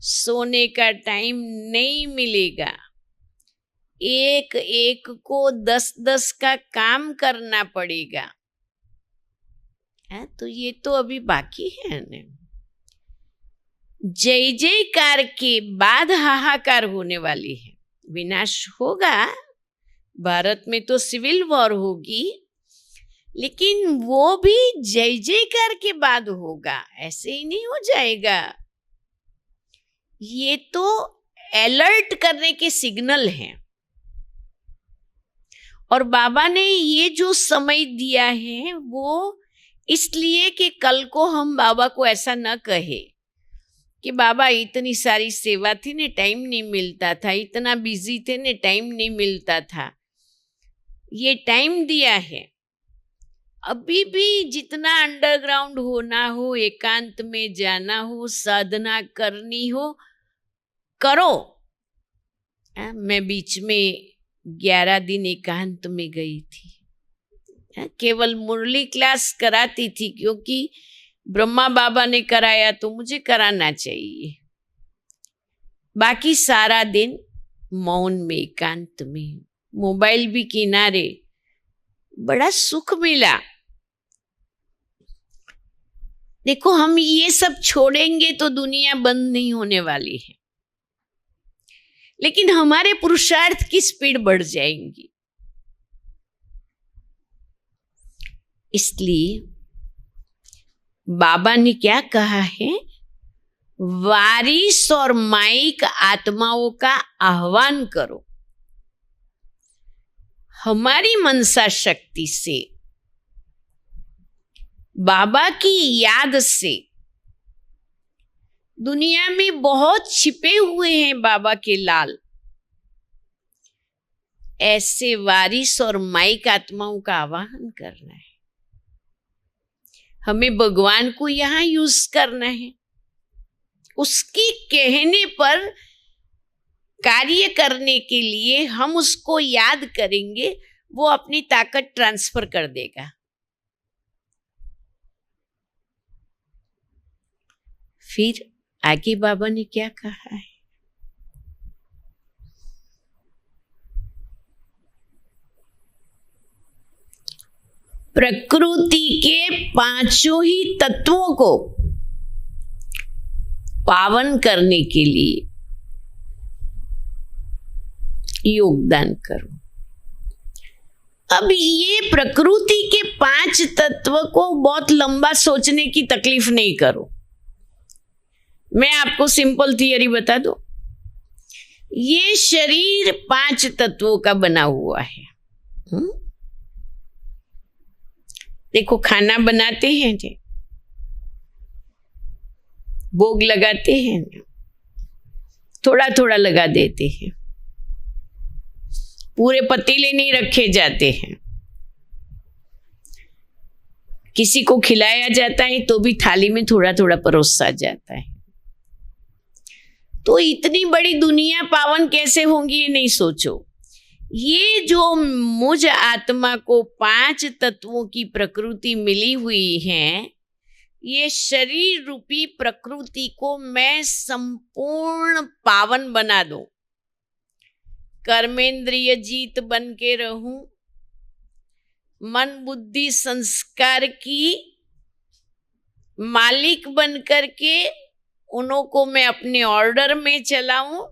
सोने का टाइम नहीं मिलेगा, एक एक को 10-10 का काम करना पड़ेगा। तो ये तो अभी बाकी है ना। जय जयकार के बाद हाहाकार होने वाली है, विनाश होगा। भारत में तो सिविल वॉर होगी, लेकिन वो भी जय जयकार के बाद होगा, ऐसे ही नहीं हो जाएगा। ये तो अलर्ट करने के सिग्नल हैं और बाबा ने ये जो समय दिया है वो इसलिए कि कल को हम बाबा को ऐसा न कहे कि बाबा इतनी सारी सेवा थी ने टाइम नहीं मिलता था, इतना बिजी थे ने टाइम नहीं मिलता था। ये टाइम दिया है। अभी भी जितना अंडरग्राउंड होना हो, एकांत में जाना हो, साधना करनी हो, करो। मैं बीच में 11 दिन एकांत में गई थी, केवल मुरली क्लास कराती थी क्योंकि ब्रह्मा बाबा ने कराया तो मुझे कराना चाहिए। बाकी सारा दिन मौन में, एकांत में, मोबाइल भी किनारे, बड़ा सुख मिला। देखो, हम ये सब छोड़ेंगे तो दुनिया बंद नहीं होने वाली है, लेकिन हमारे पुरुषार्थ की स्पीड बढ़ जाएंगी। इसलिए बाबा ने क्या कहा है, वारिस और माइक आत्माओं का आह्वान करो। हमारी मनसा शक्ति से, बाबा की याद से, दुनिया में बहुत छिपे हुए हैं बाबा के लाल, ऐसे वारिस और माइक आत्माओं का आवाहन करना है। हमें भगवान को यहां यूज करना है, उसके कहने पर कार्य करने के लिए हम उसको याद करेंगे, वो अपनी ताकत ट्रांसफर कर देगा। फिर आगे बाबा ने क्या कहा है, प्रकृति के पांचों ही तत्वों को पावन करने के लिए योगदान करो। अब ये प्रकृति के 5 तत्व को बहुत लंबा सोचने की तकलीफ नहीं करो। मैं आपको सिंपल थियरी बता दूं। ये शरीर 5 तत्वों का बना हुआ है। देखो, खाना बनाते हैं, भोग लगाते हैं, थोड़ा थोड़ा लगा देते हैं, पूरे पतीले नहीं रखे जाते हैं। किसी को खिलाया जाता है तो भी थाली में थोड़ा थोड़ा परोसा जाता है। तो इतनी बड़ी दुनिया पावन कैसे होंगी ये नहीं सोचो। ये जो मुझ आत्मा को 5 तत्वों की प्रकृति मिली हुई है, ये शरीर रूपी प्रकृति को मैं संपूर्ण पावन बना दूं, कर्मेंद्रिय जीत बन के रहूं, मन बुद्धि संस्कार की मालिक बन करके उन्हों को मैं अपने ऑर्डर में चलाऊं,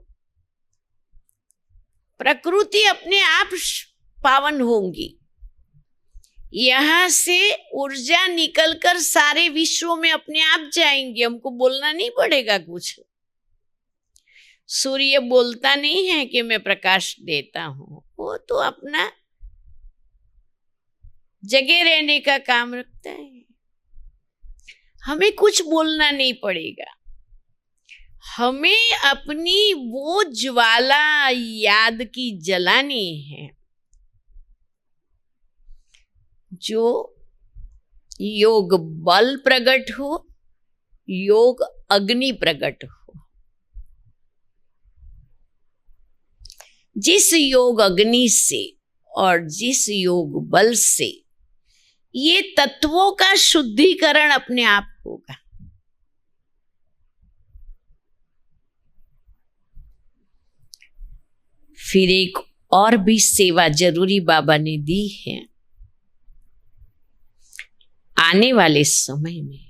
प्रकृति अपने आप पावन होंगी। यहां से ऊर्जा निकलकर सारे विश्व में अपने आप जाएंगे, हमको बोलना नहीं पड़ेगा कुछ। सूर्य बोलता नहीं है कि मैं प्रकाश देता हूं, वो तो अपना जगह रहने का काम रखता है। हमें कुछ बोलना नहीं पड़ेगा। हमें अपनी वो ज्वाला याद की जलानी है जो योग बल प्रकट हो, योग अग्नि प्रकट हो। जिस योग अग्नि से और जिस योग बल से ये तत्वों का शुद्धिकरण अपने आप होगा। फिर एक और भी सेवा जरूरी बाबा ने दी है। आने वाले समय में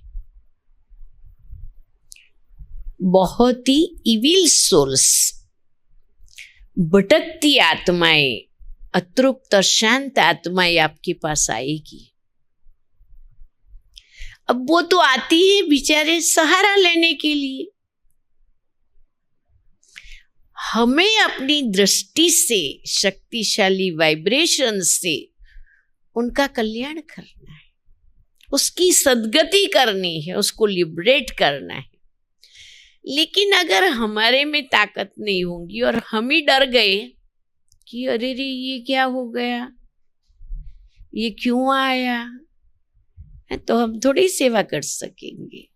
बहुत ही इविल सोल्स, भटकती आत्माएं, अतृप्त शांत आत्माएं आपके पास आएगी। अब वो तो आती है बेचारे सहारा लेने के लिए। हमें अपनी दृष्टि से, शक्तिशाली वाइब्रेशन से उनका कल्याण करना है, उसकी सद्गति करनी है, उसको लिबरेट करना है। लेकिन अगर हमारे में ताकत नहीं होगी और हम ही डर गए कि अरे रे ये क्या हो गया, ये क्यों आया, तो हम थोड़ी सेवा कर सकेंगे।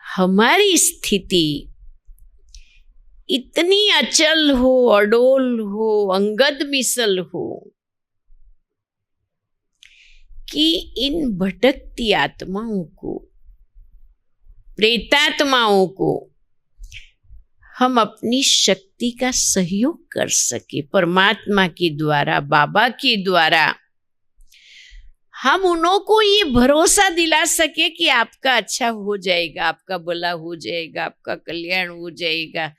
हमारी स्थिति इतनी अचल हो, अडोल हो, अंगद मिसल हो कि इन भटकती आत्माओं को, प्रेतात्माओं को हम अपनी शक्ति का सहयोग कर सके। परमात्मा के द्वारा, बाबा के द्वारा हम उन्हों को ये भरोसा दिला सके कि आपका अच्छा हो जाएगा, आपका भला हो जाएगा, आपका कल्याण हो जाएगा।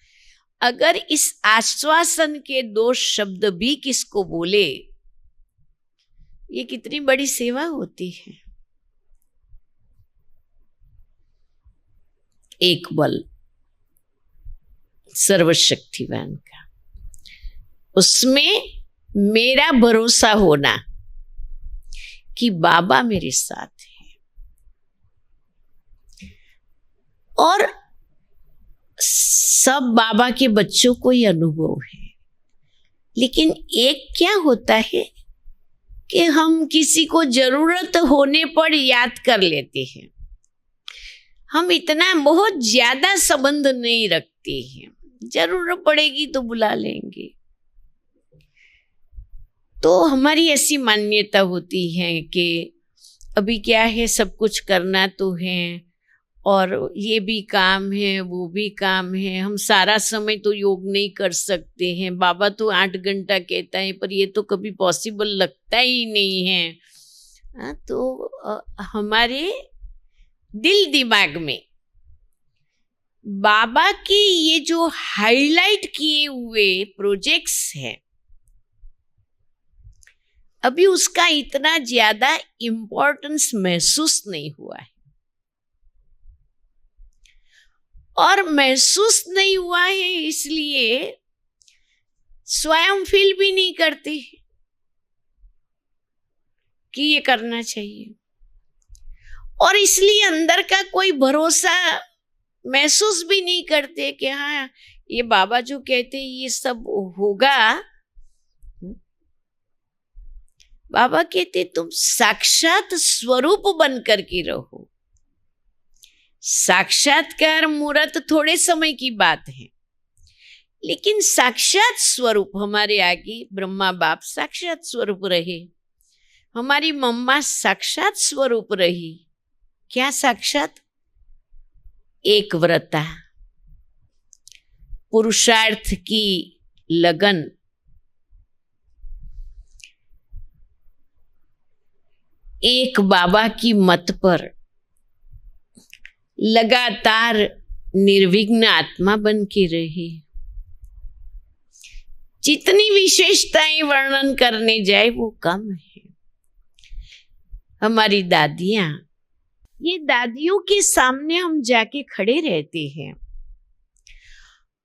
अगर इस आश्वासन के 2 शब्द भी किसको बोले, ये कितनी बड़ी सेवा होती है। एक बल सर्वशक्तिवान का, उसमें मेरा भरोसा होना कि बाबा मेरे साथ है। और सब बाबा के बच्चों को ये अनुभव है। लेकिन एक क्या होता है कि हम किसी को जरूरत होने पर याद कर लेते हैं। हम इतना बहुत ज्यादा संबंध नहीं रखते हैं, जरूरत पड़ेगी तो बुला लेंगे। तो हमारी ऐसी मान्यता होती है कि अभी क्या है, सब कुछ करना तो है और ये भी काम है, वो भी काम है, हम सारा समय तो योग नहीं कर सकते हैं। बाबा तो 8 घंटा कहता है, पर ये तो कभी पॉसिबल लगता ही नहीं है। तो हमारे दिल दिमाग में बाबा के ये जो हाईलाइट किए हुए प्रोजेक्ट्स हैं, अभी उसका इतना ज्यादा इम्पोर्टेंस महसूस नहीं हुआ है। और महसूस नहीं हुआ है इसलिए स्वयं फील भी नहीं करते कि ये करना चाहिए, और इसलिए अंदर का कोई भरोसा महसूस भी नहीं करते कि हाँ ये बाबा जो कहते हैं ये सब होगा। बाबा कहते तुम साक्षात स्वरूप बन करके रहो। साक्षात्कार मूर्त थोड़े समय की बात है, लेकिन साक्षात स्वरूप हमारे आगे ब्रह्मा बाप साक्षात स्वरूप रहे, हमारी मम्मा साक्षात स्वरूप रही। क्या साक्षात? एक व्रता, पुरुषार्थ की लगन, एक बाबा की मत पर लगातार निर्विघ्न आत्मा बन के रही। जितनी विशेषताएं वर्णन करने जाए वो कम है। हमारी दादियां, ये दादियों के सामने हम जाके खड़े रहते हैं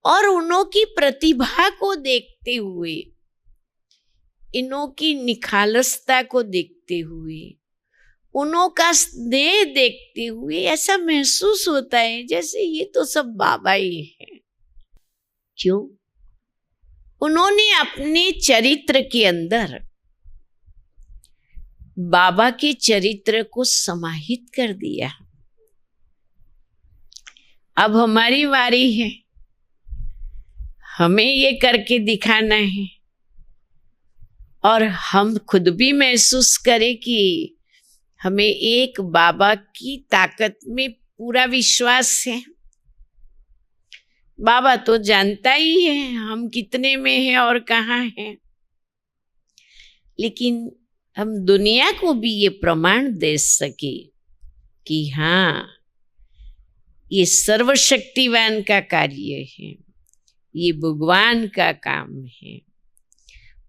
और उन्हों की प्रतिभा को देखते हुए, इन्हों की निखालसता को देखते हुए, उन्हों का स्नेह देखते हुए ऐसा महसूस होता है जैसे ये तो सब बाबा ही है। क्यों? उन्होंने अपने चरित्र के अंदर बाबा के चरित्र को समाहित कर दिया। अब हमारी बारी है, हमें ये करके दिखाना है और हम खुद भी महसूस करें कि हमें एक बाबा की ताकत में पूरा विश्वास है। बाबा तो जानता ही है हम कितने में हैं और कहाँ हैं, लेकिन हम दुनिया को भी ये प्रमाण दे सके कि हाँ ये सर्वशक्तिवान का कार्य है, ये भगवान का काम है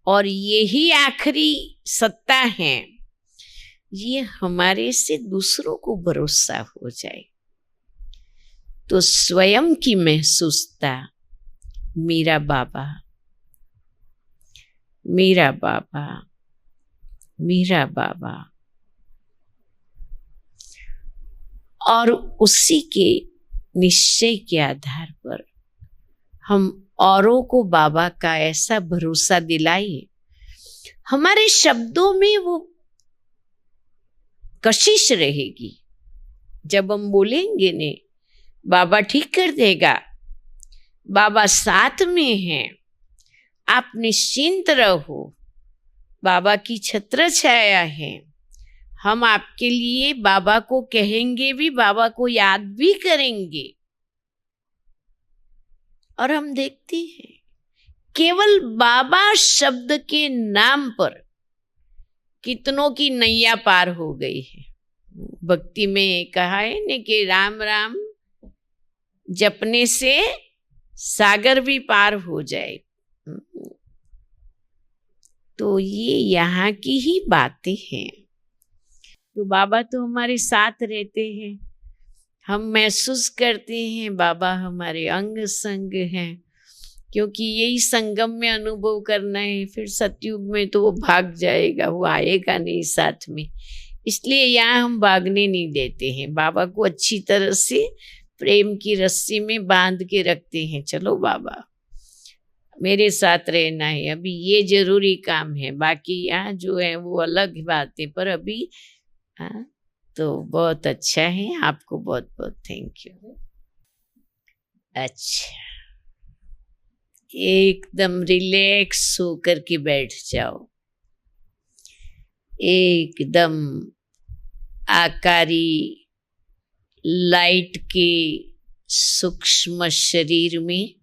और यही आखिरी सत्ता है। ये हमारे से दूसरों को भरोसा हो जाए तो स्वयं की महसूसता, मेरा बाबा, मेरा बाबा, मेरा बाबा, और उसी के निश्चय के आधार पर हम औरों को बाबा का ऐसा भरोसा दिलाए, हमारे शब्दों में वो कशिश रहेगी। जब हम बोलेंगे ने बाबा ठीक कर देगा, बाबा साथ में है, आप निश्चिंत रहो, बाबा की छत्र छाया है, हम आपके लिए बाबा को कहेंगे भी, बाबा को याद भी करेंगे। और हम देखते हैं केवल बाबा शब्द के नाम पर कितनों की नैया पार हो गई है। भक्ति में कहा है ने कि राम राम जपने से सागर भी पार हो जाए। तो ये यहाँ की ही बातें हैं। तो बाबा तो हमारे साथ रहते हैं, हम महसूस करते हैं बाबा हमारे अंग संग हैं, क्योंकि यही संगम में अनुभव करना है। फिर सतयुग में तो वो भाग जाएगा, वो आएगा नहीं साथ में, इसलिए यहाँ हम भागने नहीं देते हैं। बाबा को अच्छी तरह से प्रेम की रस्सी में बांध के रखते हैं। चलो बाबा मेरे साथ रहना है, अभी ये जरूरी काम है, बाकी यहाँ जो है वो अलग बात है, पर अभी तो बहुत अच्छा है। आपको बहुत बहुत थैंक यू। अच्छा, एकदम रिलैक्स होकर के बैठ जाओ, एकदम आकारी लाइट के सूक्ष्म शरीर में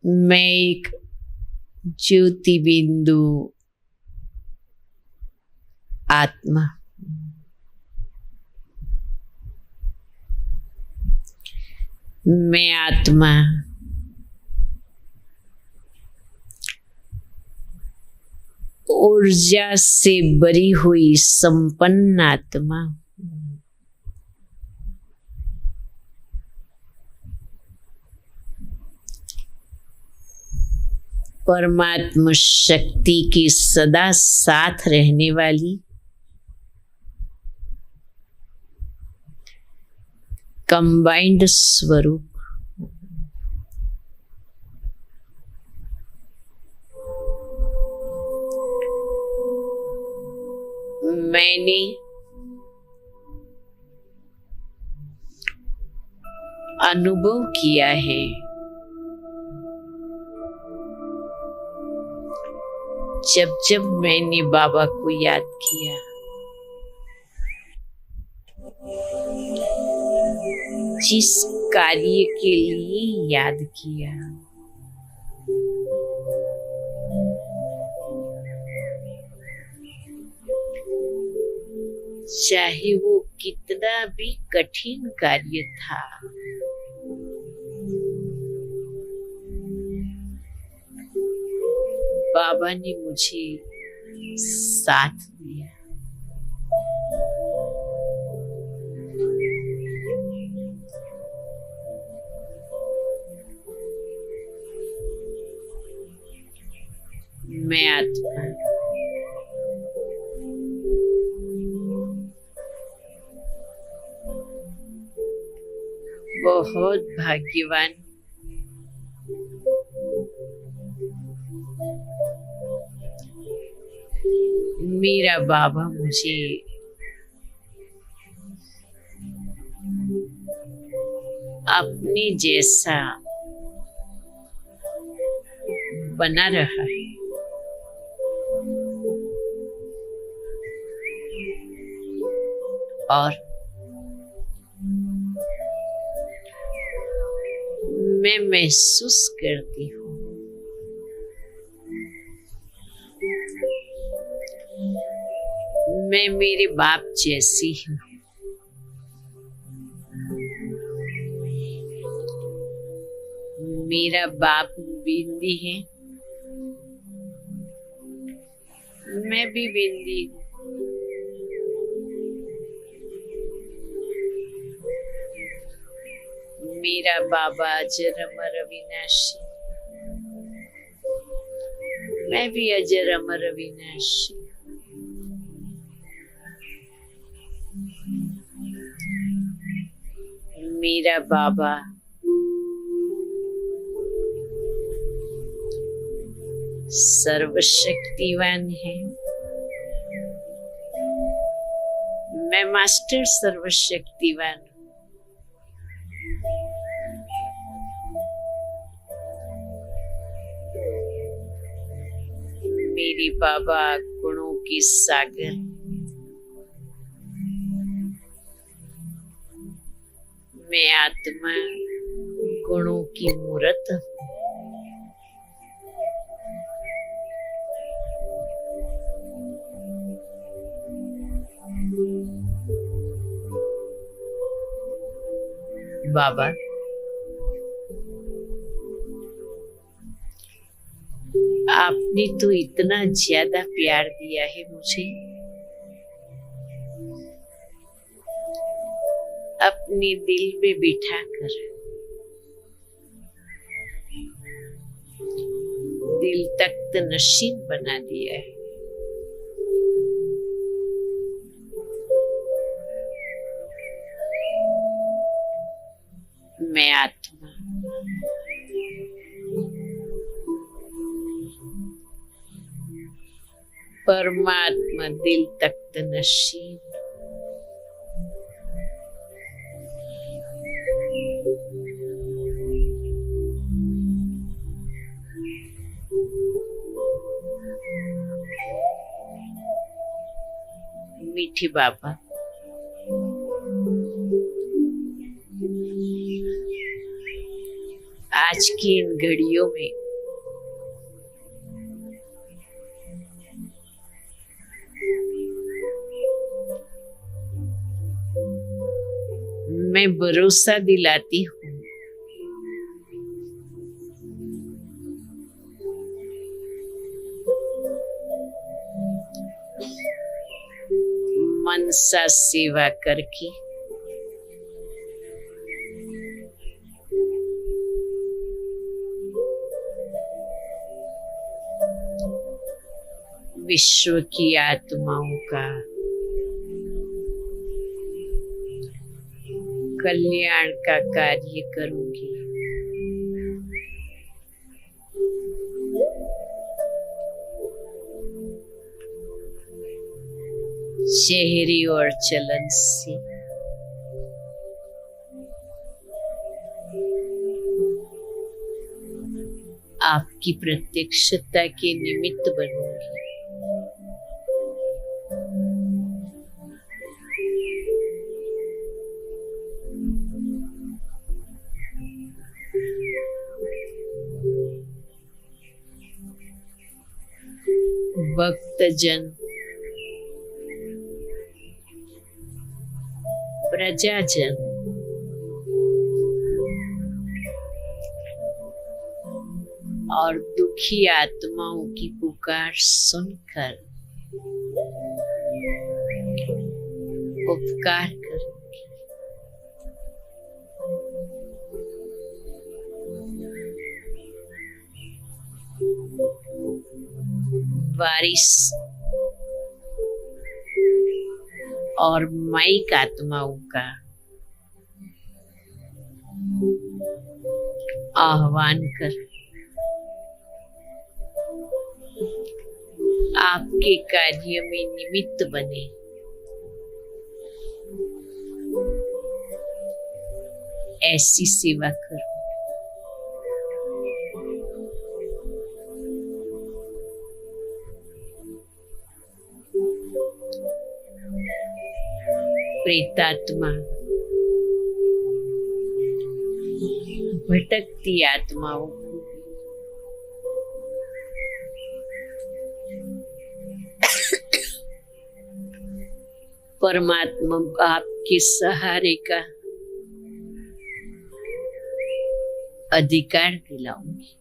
मैं एक ज्योति बिंदु आत्मा, मैं आत्मा ऊर्जा से भरी हुई संपन्न आत्मा, परमात्मा शक्ति के सदा साथ रहने वाली कंबाइंड स्वरूप, मैंने अनुभव किया है जब जब मैंने बाबा को याद किया, जिस कार्य के लिए याद किया, चाहे वो कितना भी कठिन कार्य था, बाबा ने मुझे साथ दिया। मैं आत्मा बहुत भाग्यवान, मेरा बाबा मुझे अपने जैसा बना रहा है। और मैं महसूस करती हूँ मैं मेरे बाप जैसी हूँ। मेरा बाप बिंदी है, मैं भी बिंदी हूँ। मेरा बाबा अजर अमर अविनाशी, मैं भी अजर अमर अविनाशी। मेरा बाबा सर्वशक्तिवान है, मैं मास्टर सर्वशक्तिवान हूँ। मेरे बाबा गुणों के सागर, मैं आत्मा गुणों की मूर्त हूँ। बाबा आपने तो इतना ज्यादा प्यार दिया है मुझे, अपने दिल में बिठाकर दिल तख्त नशीन बना दिया है। मैं आत्मा परमात्मा दिल तख्त नशीन, मीठे बाबा, आज की इन घड़ियों में मैं भरोसा दिलाती हूँ मनसा सेवा करके विश्व की आत्माओं का कल्याण का कार्य करूंगी। चेहरे और चलन से आपकी प्रत्यक्षता के निमित्त बनूंगी। भक्तजन, प्रजाजन और दुखी आत्माओं की पुकार सुनकर उपकार करूंगी। वारिस और माइक आत्माओं का आह्वान कर आपके कार्य में निमित्त बने। ऐसी सेवा करो। प्रेतात्मा, भटकती आत्माओं को परमात्मा आपके सहारे का अधिकार दिलाऊंगी।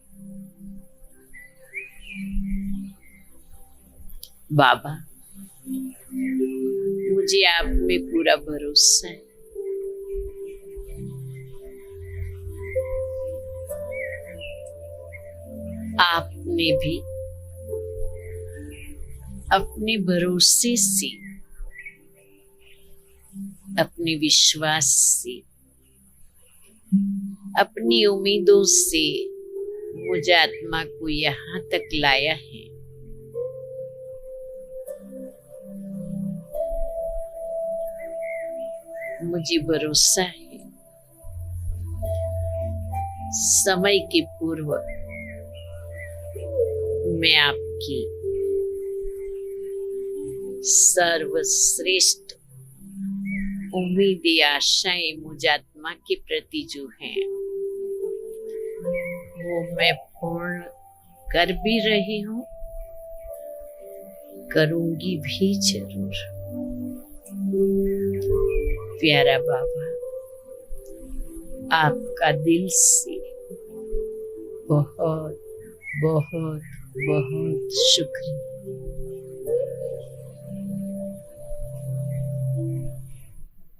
बाबा, मुझे आप में पूरा भरोसा है। आपने भी अपने भरोसे से, अपने विश्वास से, अपनी उम्मीदों से मुझ आत्मा को यहाँ तक लाया है। मुझे भरोसा है समय के पूर्व मैं आपकी सर्वश्रेष्ठ उम्मीदें, आशाएं मुझ आत्मा के प्रति जो हैं वो मैं पूर्ण कर भी रही हूँ, करूंगी भी जरूर। प्यारा बाबा, आपका दिल से बहुत बहुत बहुत शुक्रिया।